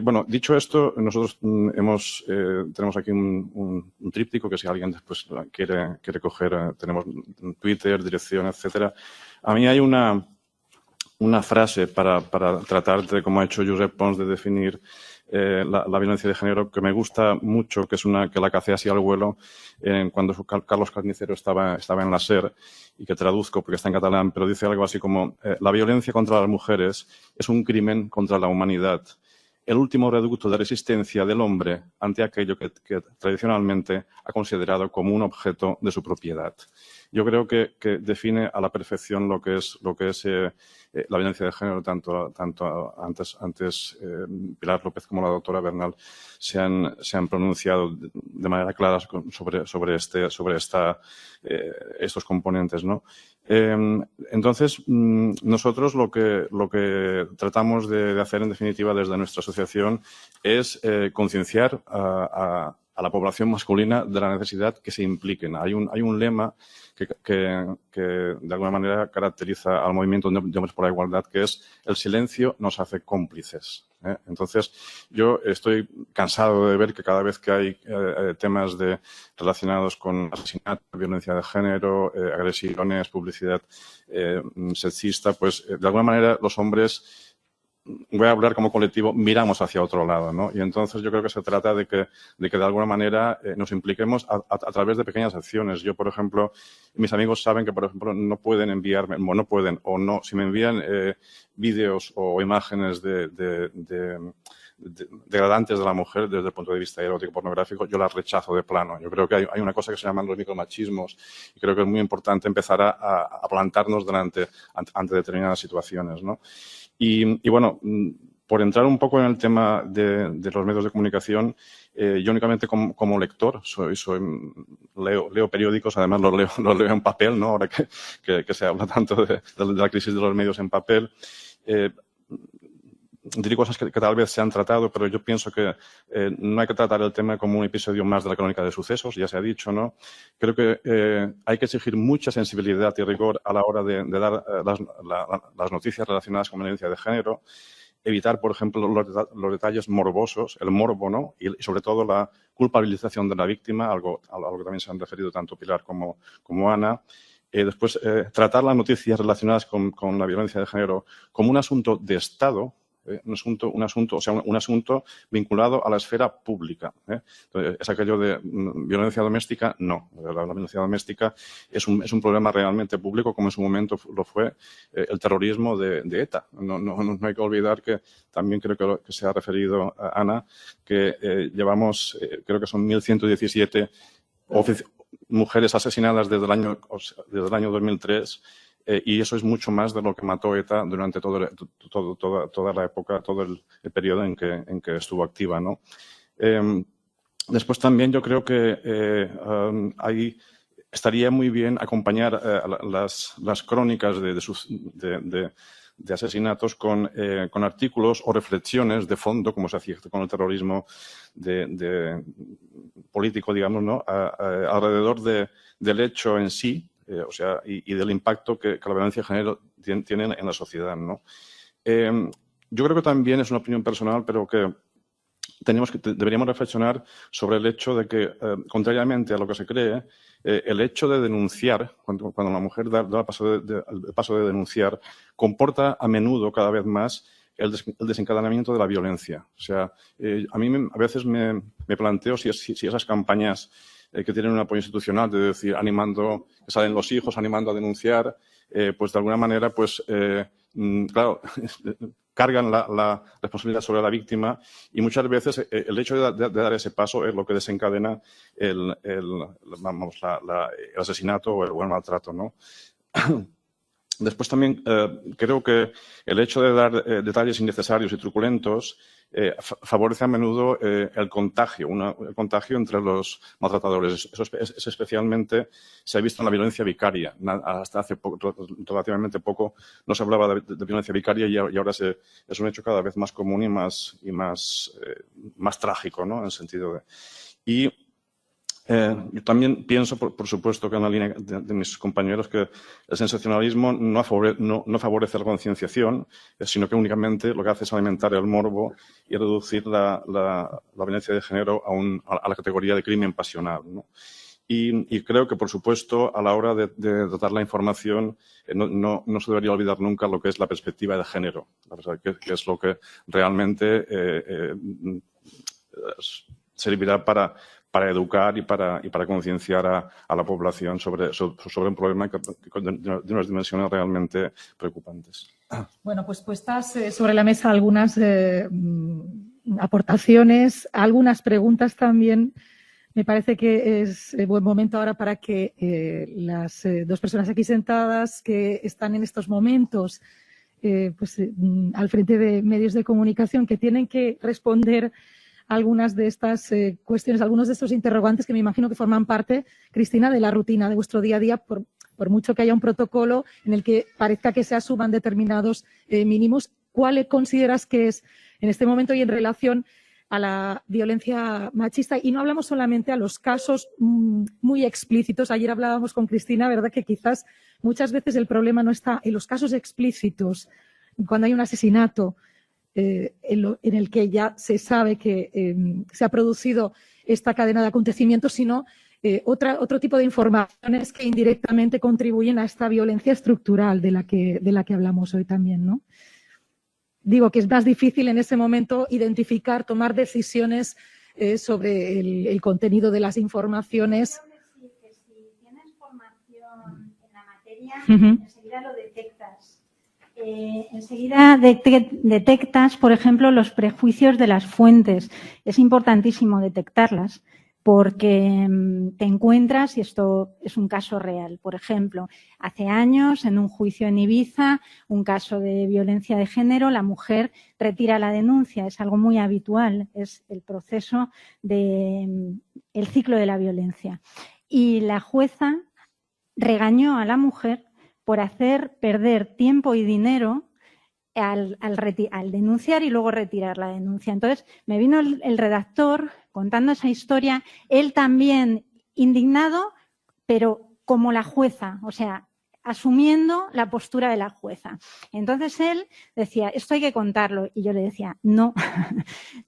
Bueno, dicho esto, nosotros tenemos aquí un tríptico que si alguien después quiere coger, tenemos Twitter, dirección, etcétera. A mí hay una frase para tratar de, como ha hecho Josep Pons, de definir la violencia de género que me gusta mucho, que es que la cacé así al vuelo cuando Carlos Carnicero estaba en la SER, y que traduzco porque está en catalán, pero dice algo así como la violencia contra las mujeres es un crimen contra la humanidad. el último reducto de resistencia del hombre ante aquello que tradicionalmente ha considerado como un objeto de su propiedad. Yo creo que define a la perfección lo que es la violencia de género. Tanto antes Pilar López como la doctora Bernal se han pronunciado de manera clara sobre estos componentes, ¿no? Entonces, nosotros lo que tratamos de hacer, en definitiva, desde nuestra asociación es concienciar a la población masculina de la necesidad que se impliquen. Hay un lema que de alguna manera caracteriza al movimiento de Hombres por la Igualdad, que es: el silencio nos hace cómplices. Entonces, yo estoy cansado de ver que cada vez que hay temas relacionados con asesinato, violencia de género, agresiones, publicidad sexista, pues de alguna manera los hombres, voy a hablar como colectivo, miramos hacia otro lado, ¿no? Y entonces yo creo que se trata de que de alguna manera nos impliquemos a través de pequeñas acciones. Yo, por ejemplo, mis amigos saben que, por ejemplo, no pueden enviarme, no pueden, o no, si me envían vídeos o imágenes degradantes de la mujer desde el punto de vista erótico pornográfico, yo las rechazo de plano. Yo creo que hay una cosa que se llaman los micromachismos y creo que es muy importante empezar a plantarnos ante determinadas situaciones, ¿no? Y bueno, por entrar un poco en el tema de los medios de comunicación, yo únicamente como lector leo periódicos, además los leo en papel, ¿no? Ahora que se habla tanto de la crisis de los medios en papel. Diré cosas que tal vez se han tratado, pero yo pienso que no hay que tratar el tema como un episodio más de la crónica de sucesos, ya se ha dicho, ¿no? Creo que hay que exigir mucha sensibilidad y rigor a la hora de dar las noticias relacionadas con violencia de género, evitar, por ejemplo, los detalles morbosos, el morbo, ¿no? Y sobre todo la culpabilización de la víctima, algo que también se han referido tanto Pilar como Ana. Después, tratar las noticias relacionadas con la violencia de género como un asunto de Estado, un asunto vinculado a la esfera pública. Entonces, es aquello de violencia doméstica, no. La violencia doméstica es un problema realmente público, como en su momento lo fue el terrorismo de ETA. No hay que olvidar que también creo que se ha referido a Ana, que llevamos, creo que son 1.117 mujeres asesinadas desde el año 2003. Y eso es mucho más de lo que mató ETA durante toda la época, todo el periodo en que estuvo activa, ¿no? Después también yo creo que estaría muy bien acompañar las crónicas de asesinatos con artículos o reflexiones de fondo, como se hacía con el terrorismo político, digamos, ¿no? Alrededor del hecho en sí. Y del impacto que la violencia de género tiene en la sociedad, ¿no? Yo creo que también es una opinión personal, pero que deberíamos reflexionar sobre el hecho de que, contrariamente a lo que se cree, el hecho de denunciar, cuando la mujer da el paso de denunciar, comporta a menudo cada vez más el desencadenamiento de la violencia. O sea, a mí a veces me planteo si esas campañas que tienen un apoyo institucional, de decir, que salen los hijos, animando a denunciar, pues de alguna manera, pues, claro, cargan la responsabilidad sobre la víctima y muchas veces el hecho de dar ese paso es lo que desencadena el asesinato o el maltrato, ¿no? Después también creo que el hecho de dar detalles innecesarios y truculentos favorece a menudo el contagio entre los maltratadores. Eso es especialmente se ha visto en la violencia vicaria. Hasta hace relativamente poco no se hablaba de violencia vicaria y ahora es un hecho cada vez más común y más trágico, ¿no? En el sentido de... yo también pienso, por supuesto, que en la línea de mis compañeros, que el sensacionalismo no favorece la concienciación, sino que únicamente lo que hace es alimentar el morbo y reducir la violencia de género a la categoría de crimen pasional, ¿no? Y creo que, por supuesto, a la hora de tratar la información, no se debería olvidar nunca lo que es la perspectiva de género, que es lo que realmente servirá para educar y para concienciar a la población sobre un problema de unas dimensiones realmente preocupantes. Bueno, pues puestas sobre la mesa algunas aportaciones, algunas preguntas también. Me parece que es buen momento ahora para que las dos personas aquí sentadas que están en estos momentos al frente de medios de comunicación que tienen que responder algunas de estas cuestiones, algunos de estos interrogantes que me imagino que forman parte, Cristina, de la rutina de vuestro día a día, por mucho que haya un protocolo en el que parezca que se asuman determinados mínimos. ¿Cuál consideras que es en este momento y en relación a la violencia machista? Y no hablamos solamente a los casos muy explícitos. Ayer hablábamos con Cristina, ¿verdad?, que quizás muchas veces el problema no está en los casos explícitos, cuando hay un asesinato en el que ya se sabe que se ha producido esta cadena de acontecimientos, sino otro tipo de informaciones que indirectamente contribuyen a esta violencia estructural de la que hablamos hoy también, ¿no? Digo que es más difícil en ese momento identificar, tomar decisiones sobre el contenido de las informaciones. Quiero decir que si tienes formación en la materia, enseguida lo detectas. Enseguida detectas, por ejemplo, los prejuicios de las fuentes. Es importantísimo detectarlas porque te encuentras, y esto es un caso real, por ejemplo, hace años en un juicio en Ibiza, un caso de violencia de género, la mujer retira la denuncia, es algo muy habitual, es el proceso el ciclo de la violencia. Y la jueza regañó a la mujer por hacer perder tiempo y dinero al denunciar y luego retirar la denuncia. Entonces, me vino el redactor contando esa historia, él también indignado, pero como la jueza, o sea, asumiendo la postura de la jueza. Entonces él decía, esto hay que contarlo. Y yo le decía, no,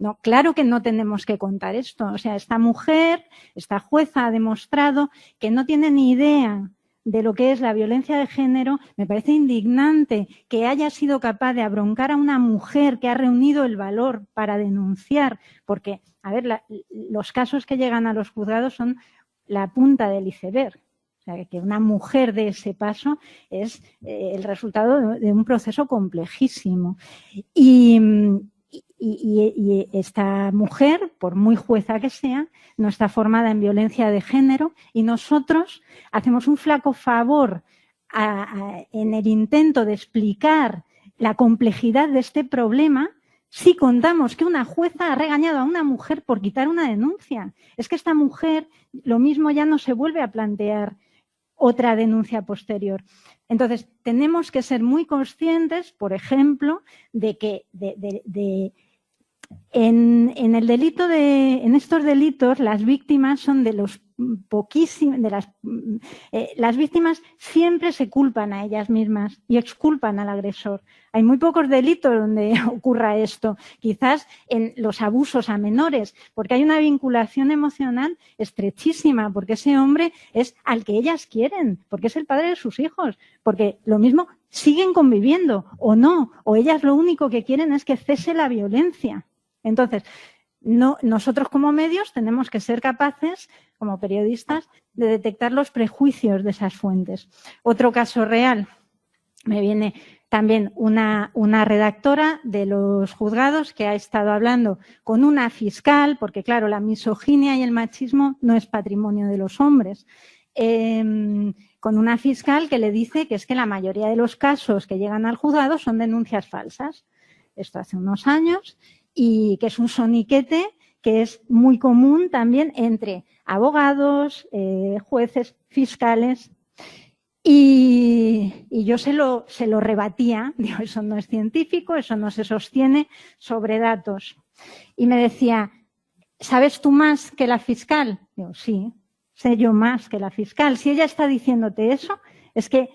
no, claro que no tenemos que contar esto. O sea, esta mujer, esta jueza ha demostrado que no tiene ni idea de lo que es la violencia de género. Me parece indignante que haya sido capaz de abroncar a una mujer que ha reunido el valor para denunciar, porque, a ver, los casos que llegan a los juzgados son la punta del iceberg. O sea, que una mujer dé ese paso es el resultado de un proceso complejísimo. Y esta mujer, por muy jueza que sea, no está formada en violencia de género y nosotros hacemos un flaco favor en el intento de explicar la complejidad de este problema si contamos que una jueza ha regañado a una mujer por quitar una denuncia. Es que esta mujer lo mismo ya no se vuelve a plantear otra denuncia posterior. Entonces, tenemos que ser muy conscientes, por ejemplo, de que en estos delitos las víctimas son de los poquísimos, las víctimas siempre se culpan a ellas mismas y exculpan al agresor. Hay muy pocos delitos donde ocurra esto, quizás en los abusos a menores, porque hay una vinculación emocional estrechísima, porque ese hombre es al que ellas quieren, porque es el padre de sus hijos, porque lo mismo siguen conviviendo o no, o ellas lo único que quieren es que cese la violencia. Entonces, nosotros como medios tenemos que ser capaces, como periodistas, de detectar los prejuicios de esas fuentes. Otro caso real, me viene también una redactora de los juzgados que ha estado hablando con una fiscal, porque claro, la misoginia y el machismo no es patrimonio de los hombres, con una fiscal que le dice que es que la mayoría de los casos que llegan al juzgado son denuncias falsas. Esto hace unos años. Y que es un soniquete que es muy común también entre abogados, jueces, fiscales. Y yo se lo rebatía, digo, eso no es científico, eso no se sostiene sobre datos. Y me decía, ¿sabes tú más que la fiscal? Digo, sí, sé yo más que la fiscal. Si ella está diciéndote eso, es que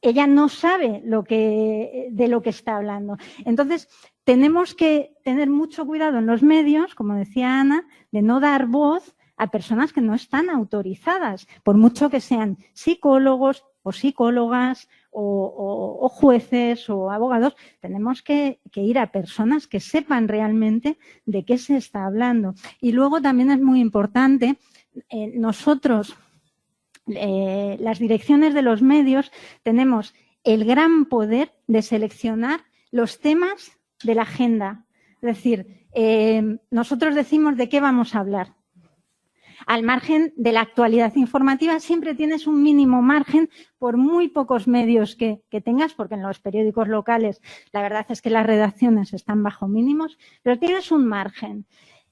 ella no sabe de lo que está hablando. Entonces, tenemos que tener mucho cuidado en los medios, como decía Ana, de no dar voz a personas que no están autorizadas, por mucho que sean psicólogos o psicólogas o jueces o abogados. Tenemos que ir a personas que sepan realmente de qué se está hablando. Y luego también es muy importante, nosotros, las direcciones de los medios, tenemos el gran poder de seleccionar los temas de la agenda. Es decir, nosotros decimos de qué vamos a hablar. Al margen de la actualidad informativa, siempre tienes un mínimo margen por muy pocos medios que tengas, porque en los periódicos locales la verdad es que las redacciones están bajo mínimos, pero tienes un margen.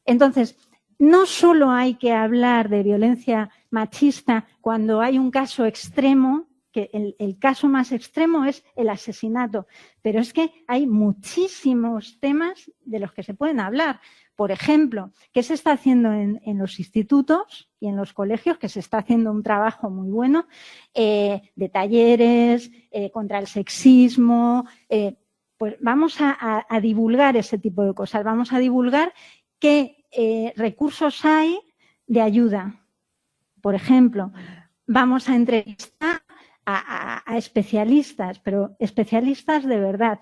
Entonces, no solo hay que hablar de violencia machista cuando hay un caso extremo, que el caso más extremo es el asesinato, pero es que hay muchísimos temas de los que se pueden hablar. Por ejemplo, ¿qué se está haciendo en los institutos y en los colegios? Que se está haciendo un trabajo muy bueno de talleres contra el sexismo. Pues vamos a divulgar ese tipo de cosas. Vamos a divulgar qué recursos hay de ayuda. Por ejemplo, vamos a entrevistar a especialistas, pero especialistas de verdad.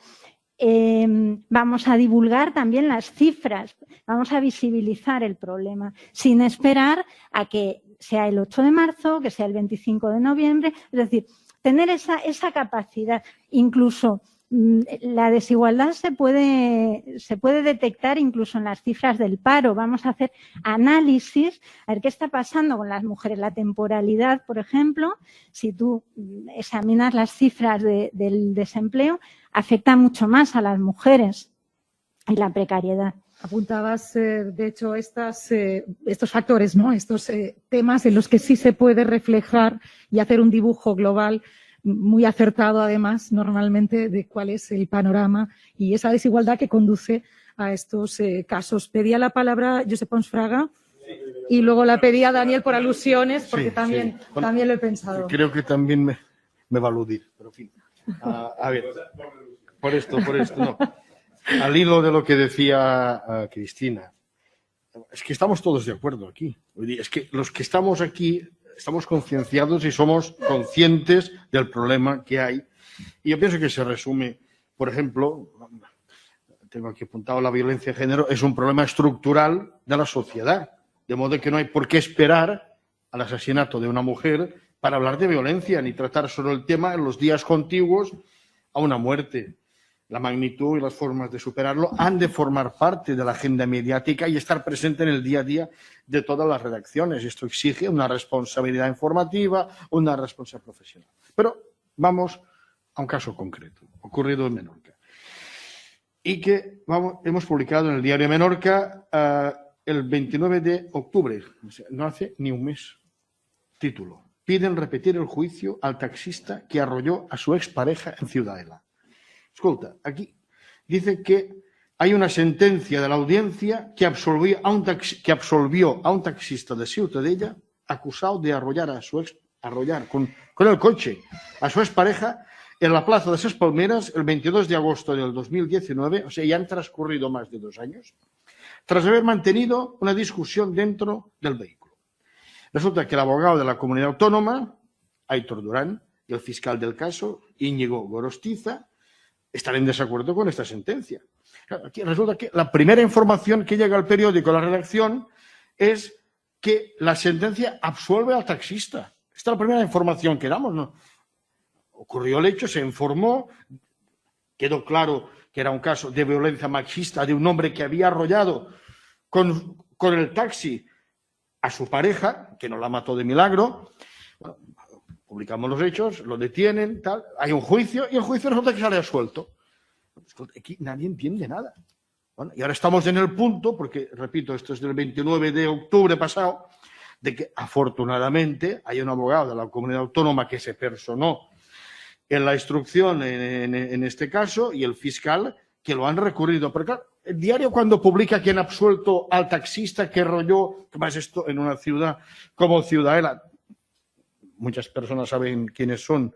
Vamos a divulgar también las cifras, vamos a visibilizar el problema, sin esperar a que sea el 8 de marzo, que sea el 25 de noviembre, es decir, tener esa capacidad. Incluso la desigualdad se puede detectar incluso en las cifras del paro. Vamos a hacer análisis, a ver qué está pasando con las mujeres. La temporalidad, por ejemplo, si tú examinas las cifras del desempleo, afecta mucho más a las mujeres y la precariedad. Apuntabas, de hecho, estos factores, ¿no? Estos temas en los que sí se puede reflejar y hacer un dibujo global muy acertado, además, normalmente, de cuál es el panorama y esa desigualdad que conduce a estos casos. Pedía la palabra Josep Pons Fraga y luego la pedía Daniel por alusiones, porque también lo he pensado. Creo que también me va a aludir, pero en fin. A ver, por esto, no. Al hilo de lo que decía Cristina, es que estamos todos de acuerdo aquí. Es que los que estamos aquí estamos concienciados y somos conscientes del problema que hay. Y yo pienso que se resume, por ejemplo, tengo aquí apuntado, la violencia de género es un problema estructural de la sociedad. De modo que no hay por qué esperar al asesinato de una mujer para hablar de violencia, ni tratar solo el tema en los días contiguos a una muerte. La magnitud y las formas de superarlo han de formar parte de la agenda mediática y estar presente en el día a día de todas las redacciones. Esto exige una responsabilidad informativa, una responsabilidad profesional. Pero vamos a un caso concreto, ocurrido en Menorca. Y que hemos publicado en el diario Menorca el 29 de octubre, o sea, no hace ni un mes. Título: piden repetir el juicio al taxista que arrolló a su expareja en Ciudadela. Escolta, aquí dice que hay una sentencia de la audiencia que absolvió a un taxista de Ciutadella acusado de arrollar con el coche a su expareja en la plaza de Ses Palmeras el 22 de agosto del 2019, o sea, ya han transcurrido más de 2 años, tras haber mantenido una discusión dentro del vehículo. Resulta que el abogado de la comunidad autónoma, Aitor Durán, y el fiscal del caso, Íñigo Gorostiza, están en desacuerdo con esta sentencia. Aquí resulta que la primera información que llega al periódico, a la redacción, es que la sentencia absuelve al taxista. Esta es la primera información que damos, ¿no? Ocurrió el hecho, se informó, quedó claro que era un caso de violencia machista de un hombre que había arrollado con el taxi a su pareja, que no la mató de milagro. Bueno, publicamos los hechos, lo detienen, tal, hay un juicio y el juicio resulta que sale absuelto. Aquí nadie entiende nada. Bueno, y ahora estamos en el punto, porque, repito, esto es del 29 de octubre pasado, de que afortunadamente hay un abogado de la comunidad autónoma que se personó en la instrucción en este caso y el fiscal que lo han recurrido. Pero claro, el diario cuando publica que han absuelto al taxista que arrolló, ¿qué más esto en una ciudad como Ciudadela? Muchas personas saben quiénes son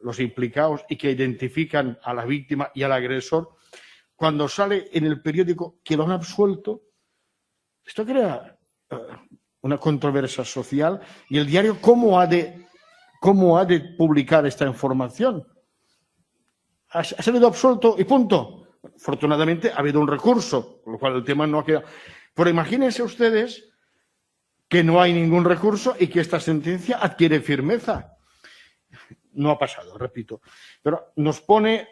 los implicados y que identifican a la víctima y al agresor. Cuando sale en el periódico que lo han absuelto, esto crea una controversia social. ¿Y el diario cómo ha de publicar esta información? Ha salido absuelto y punto. Afortunadamente ha habido un recurso, con lo cual el tema no ha quedado. Pero imagínense ustedes que no hay ningún recurso y que esta sentencia adquiere firmeza. No ha pasado, repito. Pero nos pone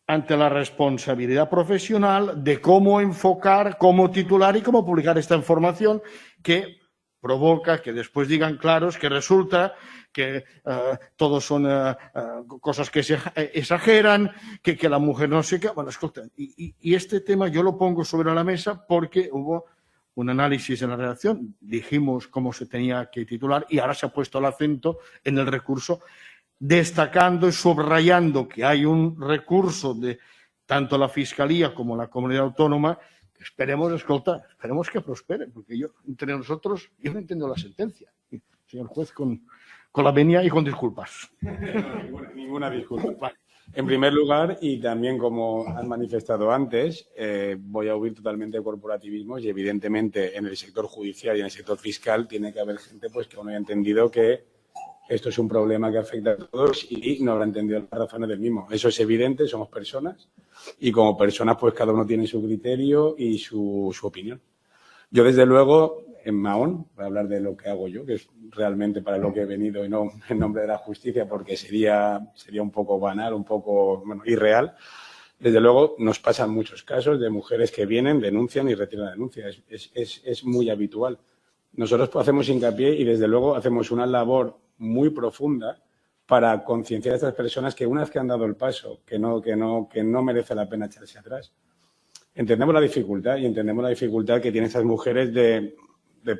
ante la responsabilidad profesional de cómo enfocar, cómo titular y cómo publicar esta información que provoca que después digan claros que resulta que todos son cosas que se exageran, que la mujer no sé qué. Bueno, escolta, y este tema yo lo pongo sobre la mesa porque hubo un análisis en la redacción, dijimos cómo se tenía que titular y ahora se ha puesto el acento en el recurso, destacando y subrayando que hay un recurso de tanto la Fiscalía como la Comunidad Autónoma. Esperemos, escolta, esperemos que prospere, porque yo, entre nosotros, yo no entiendo la sentencia. Señor juez, con la venia y con disculpas. Ninguna disculpa. Vale. En primer lugar, y también como han manifestado antes, voy a huir totalmente de corporativismos y evidentemente en el sector judicial y en el sector fiscal tiene que haber gente pues que aún no haya entendido que esto es un problema que afecta a todos y no habrá entendido las razones del mismo. Eso es evidente, somos personas y como personas pues cada uno tiene su criterio y su opinión. Yo desde luego, en Mahón, voy a hablar de lo que hago yo, que es realmente para lo que he venido y no en nombre de la justicia porque sería un poco banal, un poco irreal. Desde luego nos pasan muchos casos de mujeres que vienen, denuncian y retiran la denuncia. Es muy habitual. Nosotros hacemos hincapié y desde luego hacemos una labor muy profunda para concienciar a estas personas que una vez que han dado el paso, que no merece la pena echarse atrás. Entendemos la dificultad y entendemos la dificultad que tienen esas mujeres de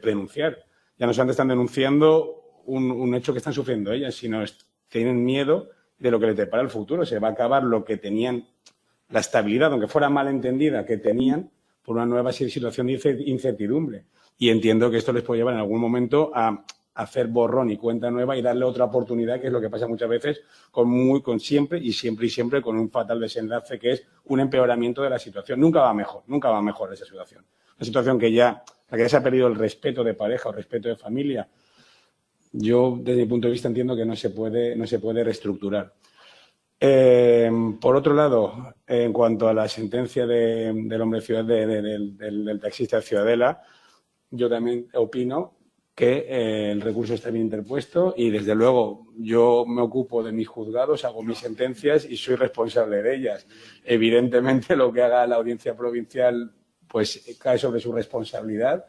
denunciar. Ya no solamente están denunciando un hecho que están sufriendo ellas, sino tienen miedo de lo que les depara el futuro. Se va a acabar lo que tenían, la estabilidad, aunque fuera mal entendida, que tenían por una nueva situación de incertidumbre. Y entiendo que esto les puede llevar en algún momento a hacer borrón y cuenta nueva y darle otra oportunidad, que es lo que pasa muchas veces con siempre con un fatal desenlace, que es un empeoramiento de la situación. Nunca va mejor esa situación. Una situación que ya se ha perdido el respeto de pareja o respeto de familia. Yo, desde mi punto de vista, entiendo que no se puede reestructurar. Por otro lado, en cuanto a la sentencia del hombre del taxista de Ciudadela, yo también opino que el recurso está bien interpuesto y, desde luego, yo me ocupo de mis juzgados, hago mis sentencias y soy responsable de ellas. Evidentemente, lo que haga la audiencia provincial pues cae sobre su responsabilidad,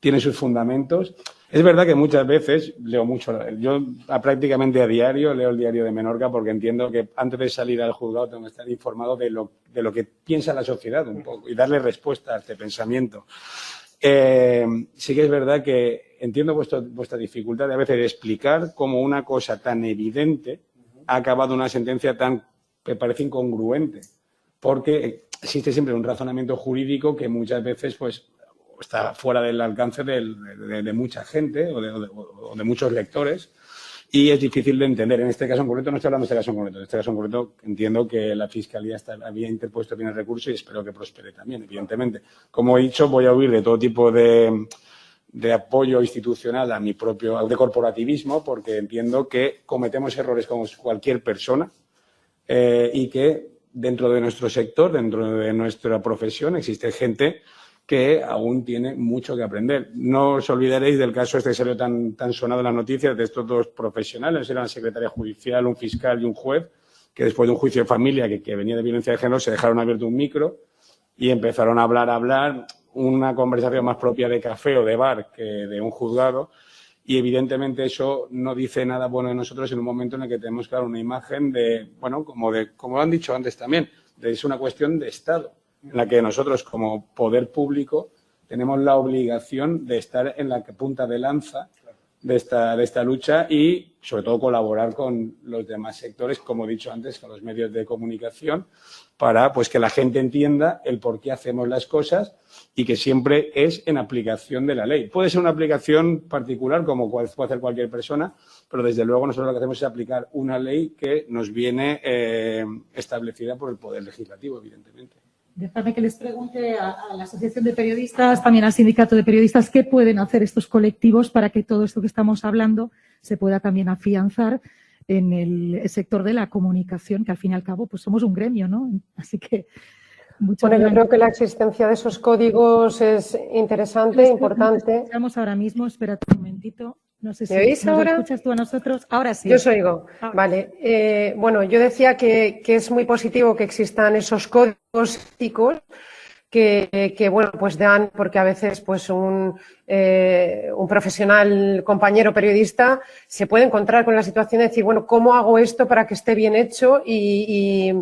tiene sus fundamentos. Es verdad que muchas veces leo mucho, yo prácticamente a diario leo el Diario de Menorca porque entiendo que antes de salir al juzgado tengo que estar informado de lo que piensa la sociedad un poco y darle respuesta a este pensamiento. Sí que es verdad que entiendo vuestra dificultad de a veces de explicar cómo una cosa tan evidente ha acabado una sentencia tan que parece incongruente, porque existe siempre un razonamiento jurídico que muchas veces pues está fuera del alcance de mucha gente o de muchos lectores y es difícil de entender. En este caso en concreto, no estoy hablando de este caso en concreto, en este caso en concreto entiendo que la Fiscalía había interpuesto bien el recurso y espero que prospere también, evidentemente. Como he dicho, voy a huir de todo tipo de apoyo institucional a mi propio, de corporativismo, porque entiendo que cometemos errores como cualquier persona y que dentro de nuestro sector, dentro de nuestra profesión, existe gente que aún tiene mucho que aprender. No os olvidaréis del caso que salió tan sonado en las noticias de estos dos profesionales, eran la secretaria judicial, un fiscal y un juez, que después de un juicio de familia que venía de violencia de género se dejaron abierto un micro y empezaron a hablar, una conversación más propia de café o de bar que de un juzgado. Y evidentemente eso no dice nada bueno de nosotros en un momento en el que tenemos que dar una imagen de, bueno, como lo han dicho antes también, es una cuestión de Estado, en la que nosotros como poder público tenemos la obligación de estar en la punta de lanza de esta lucha y sobre todo colaborar con los demás sectores, como he dicho antes, con los medios de comunicación, para pues que la gente entienda el por qué hacemos las cosas y que siempre es en aplicación de la ley. Puede ser una aplicación particular como puede hacer cualquier persona, pero desde luego nosotros lo que hacemos es aplicar una ley que nos viene establecida por el Poder Legislativo, evidentemente. Déjame que les pregunte a la Asociación de Periodistas, también al Sindicato de Periodistas, qué pueden hacer estos colectivos para que todo esto que estamos hablando se pueda también afianzar en el sector de la comunicación, que al fin y al cabo pues somos un gremio, ¿no? Así que bueno, yo creo que la existencia de esos códigos es interesante, importante. Estamos ahora mismo, espérate un momentito. No sé si ¿Me oís nos ahora? escuchas tú a nosotros. Ahora sí. Yo os oigo. Ahora. Vale. Bueno, yo decía que es muy positivo que existan esos códigos éticos que bueno, pues dan, porque a veces pues un profesional, compañero periodista, se puede encontrar con la situación de decir, bueno, ¿cómo hago esto para que esté bien hecho y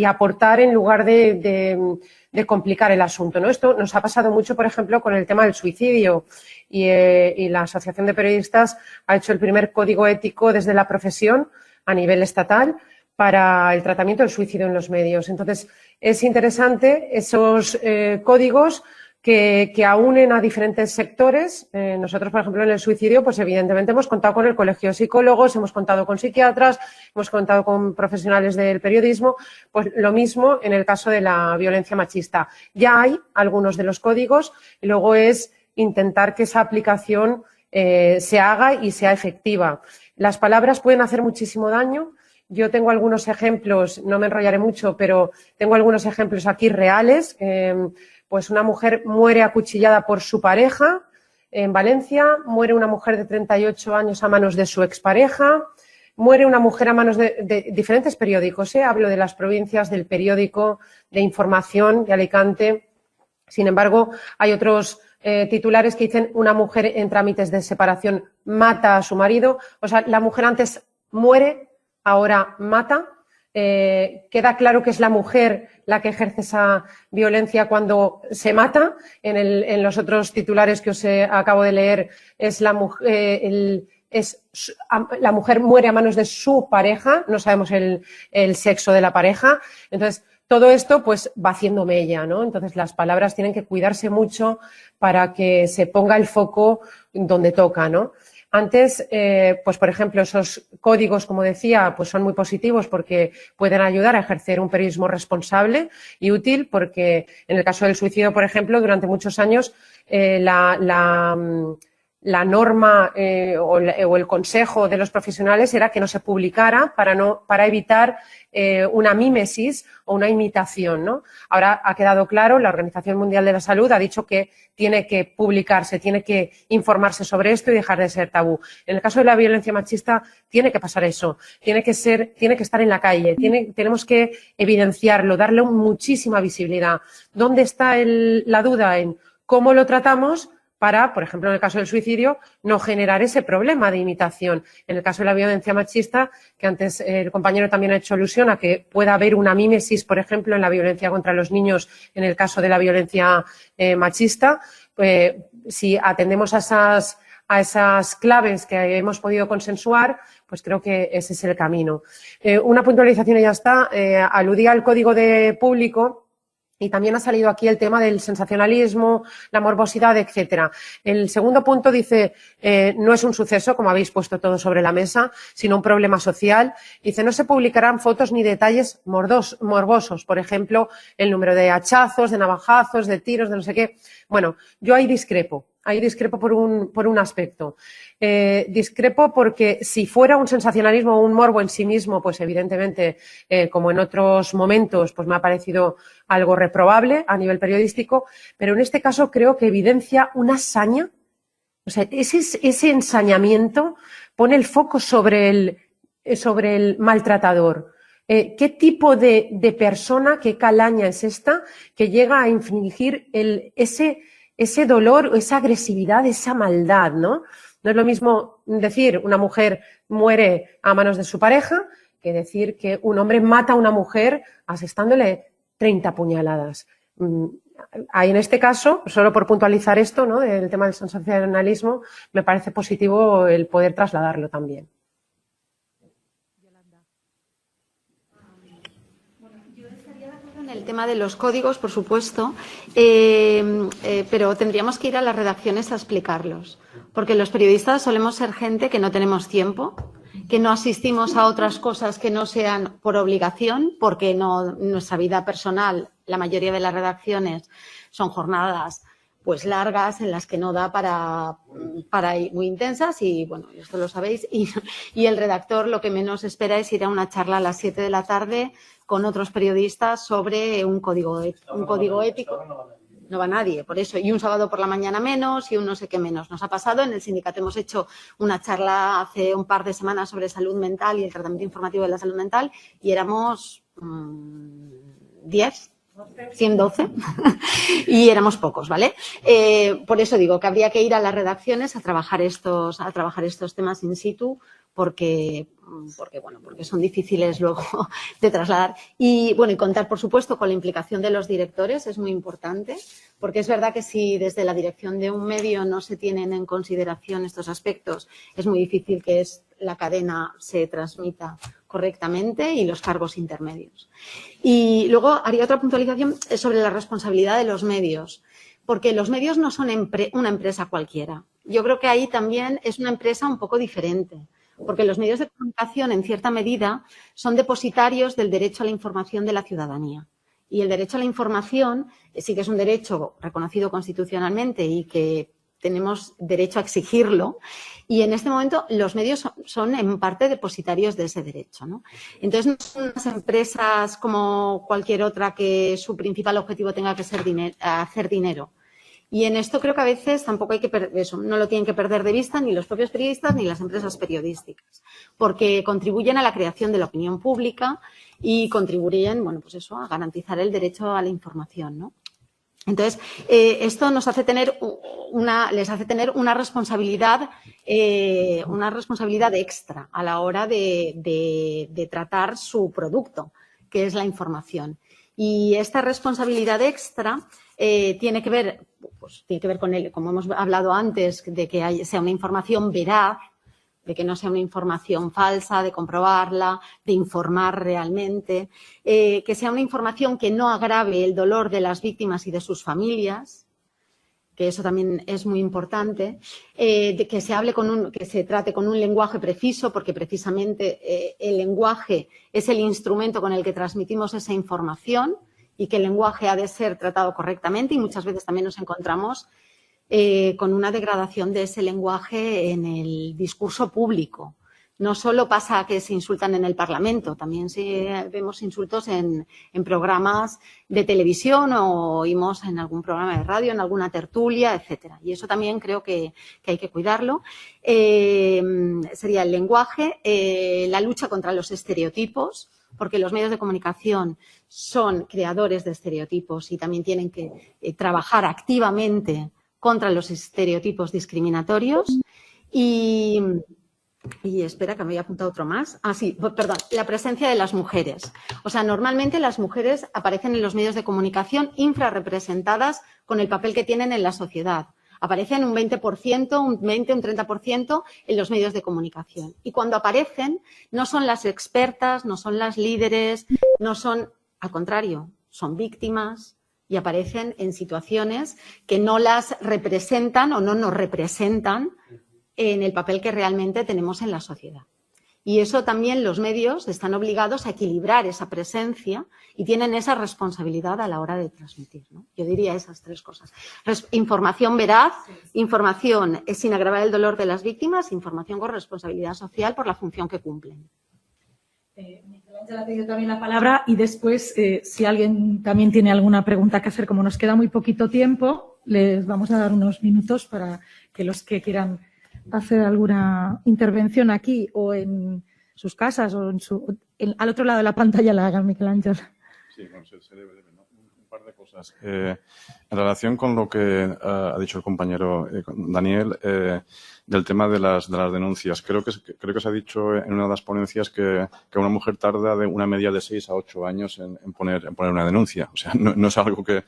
aportar en lugar de complicar el asunto, ¿no? Esto nos ha pasado mucho, por ejemplo, con el tema del suicidio y la Asociación de Periodistas ha hecho el primer código ético desde la profesión a nivel estatal para el tratamiento del suicidio en los medios. Entonces, es interesante esos códigos que aúnen a diferentes sectores. Nosotros, por ejemplo, en el suicidio, pues evidentemente hemos contado con el Colegio de Psicólogos, hemos contado con psiquiatras, hemos contado con profesionales del periodismo, pues lo mismo en el caso de la violencia machista. Ya hay algunos de los códigos y luego es intentar que esa aplicación se haga y sea efectiva. Las palabras pueden hacer muchísimo daño. Yo tengo algunos ejemplos, no me enrollaré mucho, pero tengo algunos ejemplos aquí reales. Pues una mujer muere acuchillada por su pareja en Valencia, muere una mujer de 38 años a manos de su expareja, muere una mujer a manos de diferentes periódicos. Hablo de las provincias, del periódico de Información de Alicante. Sin embargo, hay otros titulares que dicen una mujer en trámites de separación mata a su marido. O sea, la mujer antes muere, ahora mata. Queda claro que es la mujer la que ejerce esa violencia cuando se mata. En los otros titulares que os acabo de leer es la mujer, la mujer muere a manos de su pareja, no sabemos el sexo de la pareja. Entonces, todo esto pues va haciendo mella, ¿no? Entonces, las palabras tienen que cuidarse mucho para que se ponga el foco donde toca, ¿no? Antes, pues por ejemplo, esos códigos, como decía, pues son muy positivos porque pueden ayudar a ejercer un periodismo responsable y útil, porque en el caso del suicidio, por ejemplo, durante muchos años la norma o el consejo de los profesionales era que no se publicara para evitar una mímesis o una imitación, ¿no? Ahora ha quedado claro, la Organización Mundial de la Salud ha dicho que tiene que publicarse, tiene que informarse sobre esto y dejar de ser tabú. En el caso de la violencia machista tiene que pasar eso, tiene que estar en la calle, tenemos que evidenciarlo, darle muchísima visibilidad. ¿Dónde está la duda? En cómo lo tratamos para, por ejemplo, en el caso del suicidio, no generar ese problema de imitación. En el caso de la violencia machista, que antes el compañero también ha hecho alusión a que pueda haber una mímesis, por ejemplo, en la violencia contra los niños, en el caso de la violencia machista, pues, si atendemos a esas claves que hemos podido consensuar, pues creo que ese es el camino. Una puntualización y ya está. Aludía al código de público. Y también ha salido aquí el tema del sensacionalismo, la morbosidad, etcétera. El segundo punto dice, no es un suceso, como habéis puesto todo sobre la mesa, sino un problema social. Dice, no se publicarán fotos ni detalles morbosos, por ejemplo, el número de hachazos, de navajazos, de tiros, de no sé qué. Bueno, yo ahí discrepo por un aspecto. Discrepo porque si fuera un sensacionalismo o un morbo en sí mismo, pues evidentemente, como en otros momentos, pues me ha parecido algo reprobable a nivel periodístico, pero en este caso creo que evidencia una saña. O sea, ese ensañamiento pone el foco sobre el maltratador. ¿Qué tipo de persona, qué calaña es esta que llega a infligir ese dolor, esa agresividad, esa maldad, ¿no? No es lo mismo decir una mujer muere a manos de su pareja que decir que un hombre mata a una mujer asestándole 30 puñaladas. Ahí en este caso, solo por puntualizar esto, ¿no? Del tema del sensacionalismo, me parece positivo el poder trasladarlo también. El tema de los códigos, por supuesto, pero tendríamos que ir a las redacciones a explicarlos, porque los periodistas solemos ser gente que no tenemos tiempo, que no asistimos a otras cosas que no sean por obligación, porque nuestra vida personal, la mayoría de las redacciones son jornadas pues largas en las que no da para ir muy intensas y bueno, esto lo sabéis y el redactor lo que menos espera es ir a una charla a las 7 de la tarde con otros periodistas sobre un código ético. no va nadie, por eso, y un sábado por la mañana menos y un no sé qué menos. Nos ha pasado, en el sindicato hemos hecho una charla hace un par de semanas sobre salud mental y el tratamiento informativo de la salud mental y éramos 10, 112 y éramos pocos, ¿vale? Por eso digo que habría que ir a las redacciones a trabajar estos temas in situ porque son difíciles luego de trasladar. Y bueno, y contar, por supuesto, con la implicación de los directores es muy importante, porque es verdad que si desde la dirección de un medio no se tienen en consideración estos aspectos, es muy difícil que la cadena se transmita correctamente y los cargos intermedios. Y luego haría otra puntualización sobre la responsabilidad de los medios, porque los medios no son una empresa cualquiera. Yo creo que ahí también es una empresa un poco diferente, porque los medios de comunicación, en cierta medida, son depositarios del derecho a la información de la ciudadanía. Y el derecho a la información sí que es un derecho reconocido constitucionalmente y que tenemos derecho a exigirlo. Y en este momento los medios son en parte depositarios de ese derecho, ¿no? Entonces, no son unas empresas como cualquier otra que su principal objetivo tenga que ser hacer dinero. Y en esto creo que a veces tampoco hay que perder eso, no lo tienen que perder de vista ni los propios periodistas ni las empresas periodísticas, porque contribuyen a la creación de la opinión pública y contribuyen, bueno, pues eso, a garantizar el derecho a la información, ¿no? Entonces, esto nos hace tener les hace tener una responsabilidad extra a la hora de tratar su producto, que es la información. Y esta responsabilidad extra tiene que ver con como hemos hablado antes, de que sea una información veraz, de que no sea una información falsa, de comprobarla, de informar realmente, que sea una información que no agrave el dolor de las víctimas y de sus familias, que eso también es muy importante, de que se trate con un lenguaje preciso, porque precisamente el lenguaje es el instrumento con el que transmitimos esa información y que el lenguaje ha de ser tratado correctamente y muchas veces también nos encontramos con una degradación de ese lenguaje en el discurso público. No solo pasa que se insultan en el Parlamento, también vemos insultos en programas de televisión o oímos en algún programa de radio, en alguna tertulia, etcétera. Y eso también creo que hay que cuidarlo. Sería el lenguaje, la lucha contra los estereotipos, porque los medios de comunicación son creadores de estereotipos y también tienen que trabajar activamente contra los estereotipos discriminatorios y espera, que me había apuntado otro más. Sí, perdón, la presencia de las mujeres. O sea, normalmente las mujeres aparecen en los medios de comunicación infrarrepresentadas con el papel que tienen en la sociedad. Aparecen un 20%, un 20, un 30% en los medios de comunicación. Y cuando aparecen, no son las expertas, no son las líderes, no son, al contrario, son víctimas, y aparecen en situaciones que no las representan o no nos representan en el papel que realmente tenemos en la sociedad. Y eso también los medios están obligados a equilibrar esa presencia y tienen esa responsabilidad a la hora de transmitir, ¿no? Yo diría esas tres cosas. Información veraz, información sin agravar el dolor de las víctimas, información con responsabilidad social por la función que cumplen. Miguel Ángel ha pedido también la palabra y después, si alguien también tiene alguna pregunta que hacer, como nos queda muy poquito tiempo, les vamos a dar unos minutos para que los que quieran hacer alguna intervención aquí o en sus casas o al otro lado de la pantalla la hagan, Miguel Ángel. Sí, bueno, seré breve, ¿no? Un par de cosas. En relación con lo que ha dicho el compañero Daniel, del tema de las denuncias, creo que se ha dicho en una de las ponencias que una mujer tarda de una media de 6 a 8 años en poner una denuncia. O sea, no es algo que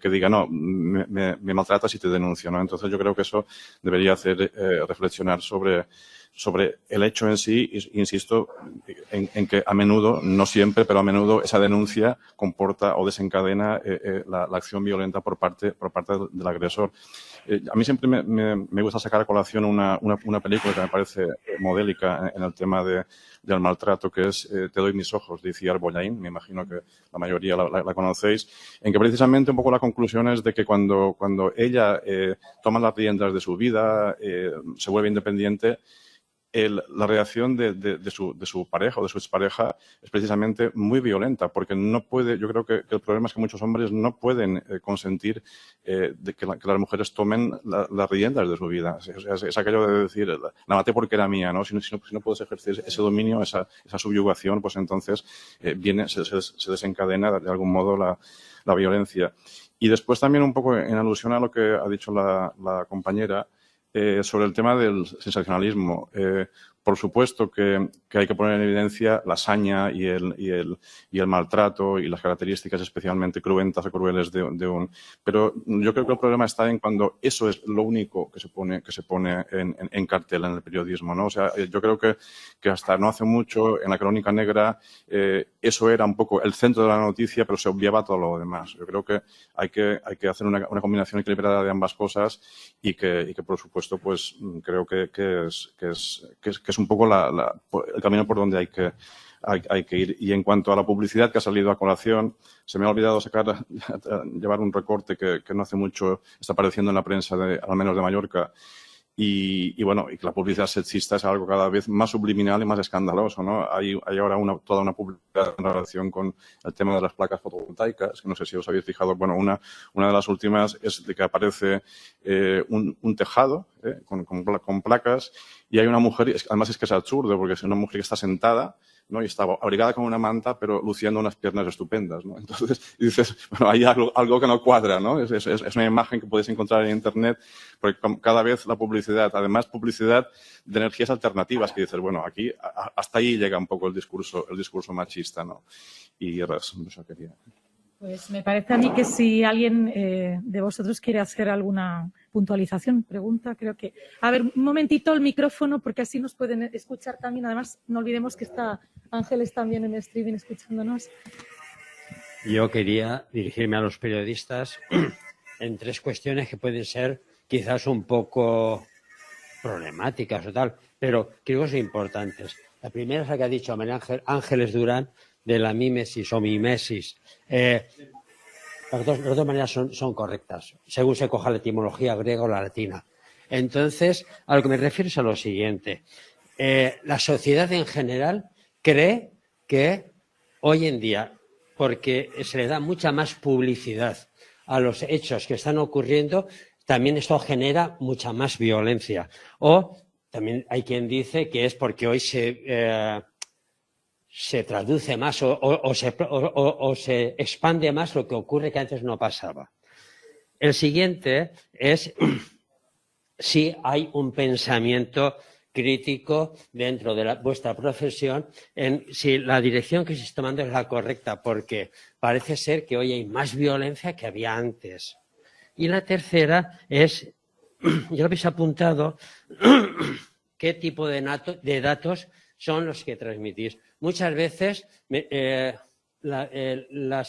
diga, no, me maltratas y te denuncio, ¿no? Entonces yo creo que eso debería hacer reflexionar sobre el hecho en sí, insisto, en que a menudo, no siempre, pero a menudo esa denuncia comporta o desencadena la acción violenta por parte del agresor. A mí siempre me gusta sacar a colación una película que me parece modélica en el tema del maltrato, que es Te doy mis ojos, de Iciar Bollaín. Me imagino que la mayoría la conocéis, en que precisamente un poco la conclusión es de que cuando ella toma las riendas de su vida, se vuelve independiente, la reacción de su pareja o de su expareja es precisamente muy violenta, porque no puede, yo creo que el problema es que muchos hombres no pueden consentir de que las mujeres tomen las riendas de su vida. Es aquello de decir, la maté porque era mía, ¿no? Si no puedes ejercer ese dominio, esa subyugación, pues entonces se desencadena de algún modo la violencia. Y después también un poco en alusión a lo que ha dicho la compañera, sobre el tema del sensacionalismo. Por supuesto que hay que poner en evidencia la saña y el maltrato y las características especialmente cruentas o crueles de un... Pero yo creo que el problema está en cuando eso es lo único que se pone en cartel en el periodismo, ¿no? O sea, yo creo que hasta no hace mucho, en la Crónica Negra, eso era un poco el centro de la noticia, pero se obviaba todo lo demás. Yo creo que hay que hacer una combinación equilibrada de ambas cosas y que por supuesto, pues creo que es un poco el camino por donde hay que ir. Y en cuanto a la publicidad que ha salido a colación, se me ha olvidado llevar un recorte que no hace mucho está apareciendo en la prensa, al menos de Mallorca. Y bueno, y que la publicidad sexista es algo cada vez más subliminal y más escandaloso, ¿no? Hay ahora toda una publicidad en relación con el tema de las placas fotovoltaicas, que no sé si os habéis fijado. Bueno, una de las últimas es de que aparece un tejado con placas y hay una mujer, además es que es absurdo porque es una mujer que está sentada, ¿no? Y estaba abrigada con una manta, pero luciendo unas piernas estupendas, ¿no? Entonces dices, bueno, hay algo que no cuadra, ¿no? Es una imagen que puedes encontrar en Internet, porque cada vez la publicidad, además publicidad de energías alternativas, que dices, bueno, aquí hasta ahí llega un poco el discurso machista, ¿no? Y eso quería. Pues me parece a mí que si alguien de vosotros quiere hacer alguna puntualización, pregunta, creo que... A ver, un momentito el micrófono, porque así nos pueden escuchar también. Además, no olvidemos que está Ángeles también en streaming escuchándonos. Yo quería dirigirme a los periodistas en 3 cuestiones que pueden ser quizás un poco problemáticas o tal, pero creo que son importantes. La primera es la que ha dicho María Ángeles Durán, de la mímesis o mimesis. Las dos maneras son correctas, según se coja la etimología griega o la latina. Entonces, a lo que me refiero es a lo siguiente. La sociedad en general cree que hoy en día, porque se le da mucha más publicidad a los hechos que están ocurriendo, también esto genera mucha más violencia. O también hay quien dice que es porque hoy se traduce más o se expande más lo que ocurre que antes no pasaba. El siguiente es si hay un pensamiento crítico dentro de vuestra profesión en si la dirección que se está tomando es la correcta, porque parece ser que hoy hay más violencia que había antes. Y la tercera es, ya lo habéis apuntado, qué tipo de datos son los que transmitís. Muchas veces la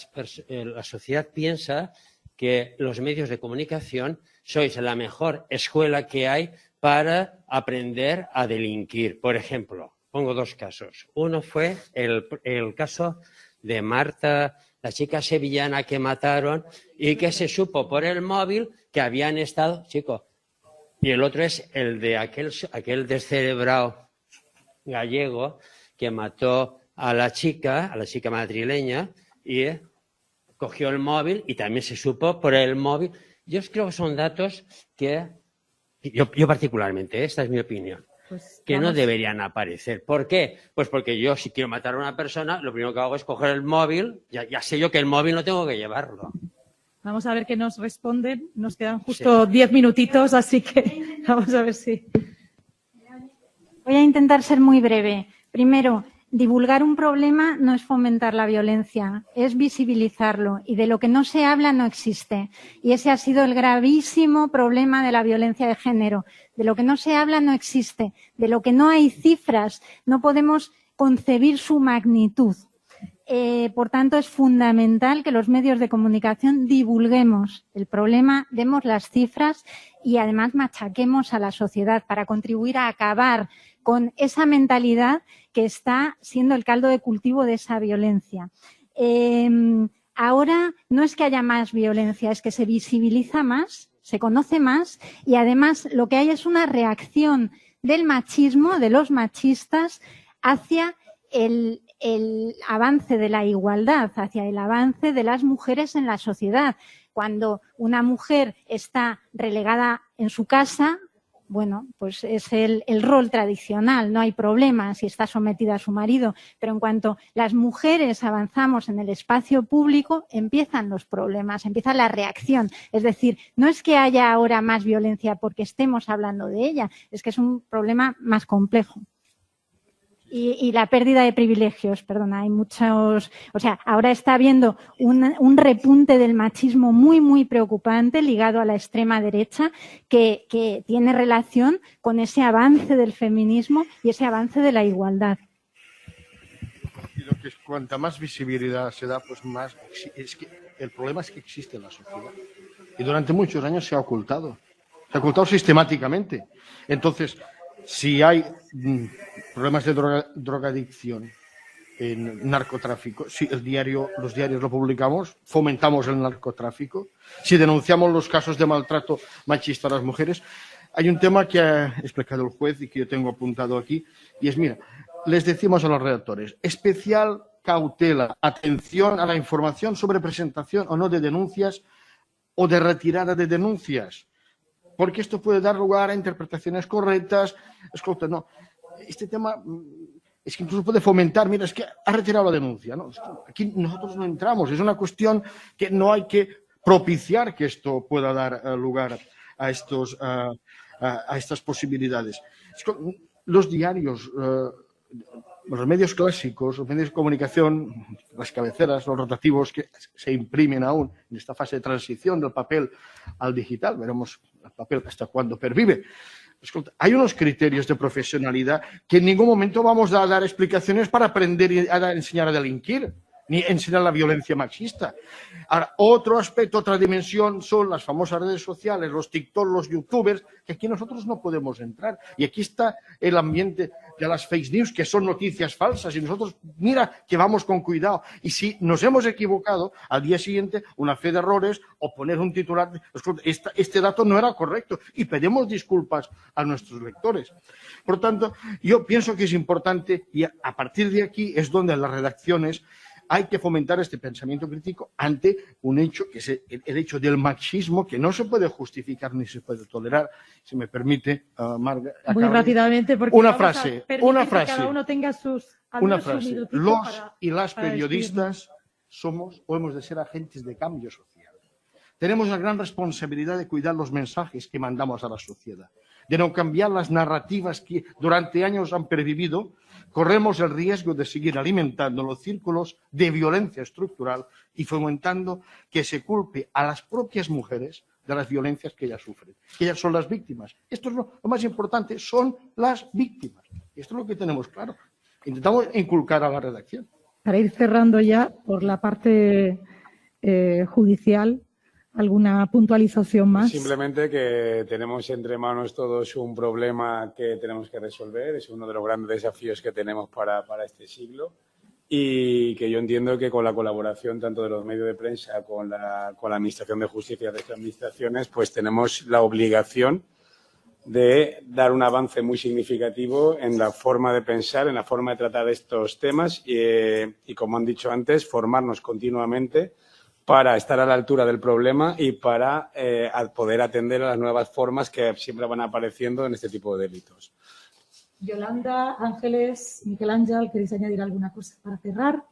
sociedad piensa que los medios de comunicación sois la mejor escuela que hay para aprender a delinquir. Por ejemplo, pongo 2 casos. Uno fue el caso de Marta, la chica sevillana que mataron y que se supo por el móvil que habían estado, chico. Y el otro es el de aquel descerebrado gallego que mató a la chica madrileña y cogió el móvil y también se supo por el móvil. Yo creo que son datos que yo particularmente, esta es mi opinión, pues que no deberían aparecer. ¿Por qué? Pues porque yo si quiero matar a una persona, lo primero que hago es coger el móvil, ya sé yo que el móvil no tengo que llevarlo. Vamos a ver qué nos responden. Nos quedan justo 10 minutitos, así que vamos a ver si... Voy a intentar ser muy breve. Primero, divulgar un problema no es fomentar la violencia, es visibilizarlo. Y de lo que no se habla no existe. Y ese ha sido el gravísimo problema de la violencia de género. De lo que no se habla no existe. De lo que no hay cifras, no podemos concebir su magnitud. Por tanto, es fundamental que los medios de comunicación divulguemos el problema, demos las cifras y además machaquemos a la sociedad para contribuir a acabar con esa mentalidad que está siendo el caldo de cultivo de esa violencia. Ahora no es que haya más violencia, es que se visibiliza más, se conoce más y además lo que hay es una reacción del machismo, de los machistas, hacia el avance de la igualdad, hacia el avance de las mujeres en la sociedad. Cuando una mujer está relegada en su casa, bueno, pues es el rol tradicional, no hay problema si está sometida a su marido, pero en cuanto las mujeres avanzamos en el espacio público, empiezan los problemas, empieza la reacción. Es decir, no es que haya ahora más violencia porque estemos hablando de ella, es que es un problema más complejo. Y la pérdida de privilegios, perdona, hay muchos, o sea, ahora está habiendo un repunte del machismo muy, muy preocupante ligado a la extrema derecha que tiene relación con ese avance del feminismo y ese avance de la igualdad. Y lo que cuanta más visibilidad se da, pues más, es que el problema es que existe en la sociedad. Y durante muchos años se ha ocultado sistemáticamente. Entonces, si hay problemas de drogadicción, en narcotráfico, si los diarios lo publicamos, fomentamos el narcotráfico, si denunciamos los casos de maltrato machista a las mujeres, hay un tema que ha explicado el juez y que yo tengo apuntado aquí, y es, mira, les decimos a los redactores, especial cautela, atención a la información sobre presentación o no de denuncias o de retirada de denuncias, porque esto puede dar lugar a interpretaciones correctas. Escolta, no, este tema es que incluso puede fomentar, mira, es que ha retirado la denuncia, ¿no? Aquí nosotros no entramos, es una cuestión que no hay que propiciar que esto pueda dar lugar a estas posibilidades. Los diarios, los medios clásicos, los medios de comunicación, las cabeceras, los rotativos que se imprimen aún en esta fase de transición del papel al digital, veremos el papel hasta cuándo pervive. Escolta, hay unos criterios de profesionalidad que en ningún momento vamos a dar explicaciones para aprender y a enseñar a delinquir, ni enseñar la violencia machista. Ahora, otro aspecto, otra dimensión son las famosas redes sociales, los TikTok, los YouTubers, que aquí nosotros no podemos entrar. Y aquí está el ambiente de las fake news, que son noticias falsas, y nosotros, mira, que vamos con cuidado. Y si nos hemos equivocado, al día siguiente, una fe de errores o poner un titular, este dato no era correcto, y pedimos disculpas a nuestros lectores. Por lo tanto, yo pienso que es importante, y a partir de aquí es donde las redacciones hay que fomentar este pensamiento crítico ante un hecho, que es el hecho del machismo, que no se puede justificar ni se puede tolerar. Si me permite, Marga. Muy rápidamente, porque una frase. Que cada uno tenga una frase. Los y las periodistas somos o hemos de ser agentes de cambio social. Tenemos la gran responsabilidad de cuidar los mensajes que mandamos a la sociedad, de no cambiar las narrativas que durante años han pervivido. Corremos el riesgo de seguir alimentando los círculos de violencia estructural y fomentando que se culpe a las propias mujeres de las violencias que ellas sufren, que ellas son las víctimas. Esto es lo más importante, son las víctimas. Esto es lo que tenemos claro. Intentamos inculcar a la redacción. Para ir cerrando ya por la parte judicial, ¿alguna puntualización más? Simplemente que tenemos entre manos todos un problema que tenemos que resolver. Es uno de los grandes desafíos que tenemos para este siglo y que yo entiendo que con la colaboración tanto de los medios de prensa con la Administración de Justicia de estas administraciones, pues tenemos la obligación de dar un avance muy significativo en la forma de pensar, en la forma de tratar estos temas y como han dicho antes, formarnos continuamente para estar a la altura del problema y para poder atender a las nuevas formas que siempre van apareciendo en este tipo de delitos. Yolanda, Ángeles, Miquel Ángel, ¿queréis añadir alguna cosa para cerrar?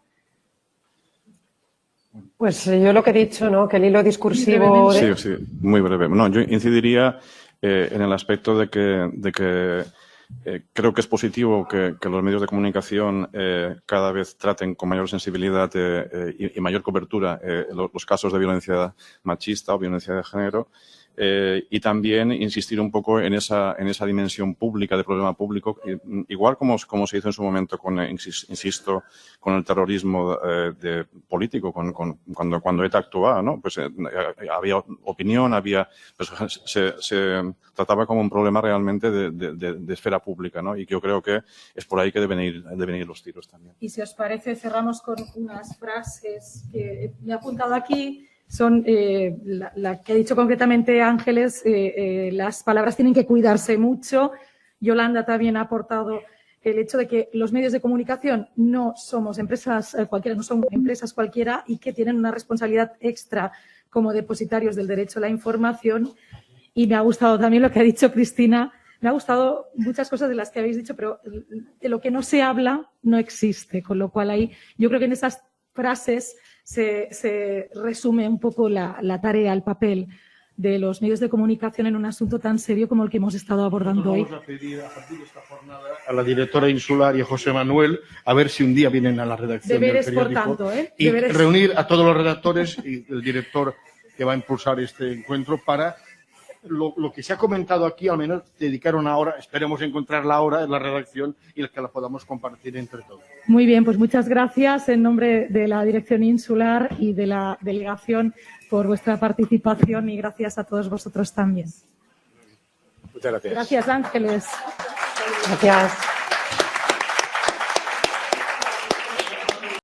Pues yo lo que he dicho, ¿no? Que el hilo discursivo... Sí, muy breve. No, yo incidiría en el aspecto de que creo que es positivo que los medios de comunicación cada vez traten con mayor sensibilidad y mayor cobertura los casos de violencia machista o violencia de género y también insistir un poco en esa dimensión pública, de problema público, igual como se hizo en su momento insisto, con el terrorismo político, cuando ETA actuaba, ¿no? Pues había opinión, pues, se trataba como un problema realmente de esfera pública, ¿no? Y yo creo que es por ahí que deben ir los tiros también. Y si os parece, cerramos con unas frases que me he apuntado aquí. Son la que ha dicho concretamente Ángeles, las palabras tienen que cuidarse mucho. Yolanda también ha aportado el hecho de que los medios de comunicación no somos empresas cualquiera, no son empresas cualquiera y que tienen una responsabilidad extra como depositarios del derecho a la información. Y me ha gustado también lo que ha dicho Cristina. Me ha gustado muchas cosas de las que habéis dicho, pero de lo que no se habla no existe. Con lo cual ahí yo creo que en esas frases se resume un poco la tarea, el papel de los medios de comunicación en un asunto tan serio como el que hemos estado abordando hoy. Vamos a pedir a partir de esta jornada a la directora insular y a José Manuel a ver si un día vienen a la redacción Deberes, del periódico por tanto, y Deberes. reunir a todos los redactores y el director que va a impulsar este encuentro para lo que se ha comentado aquí, al menos dedicar una hora, esperemos encontrar la hora en la redacción y que la podamos compartir entre todos. Muy bien, pues muchas gracias en nombre de la Dirección Insular y de la delegación por vuestra participación y gracias a todos vosotros también. Muchas gracias. Gracias, Ángeles. Gracias.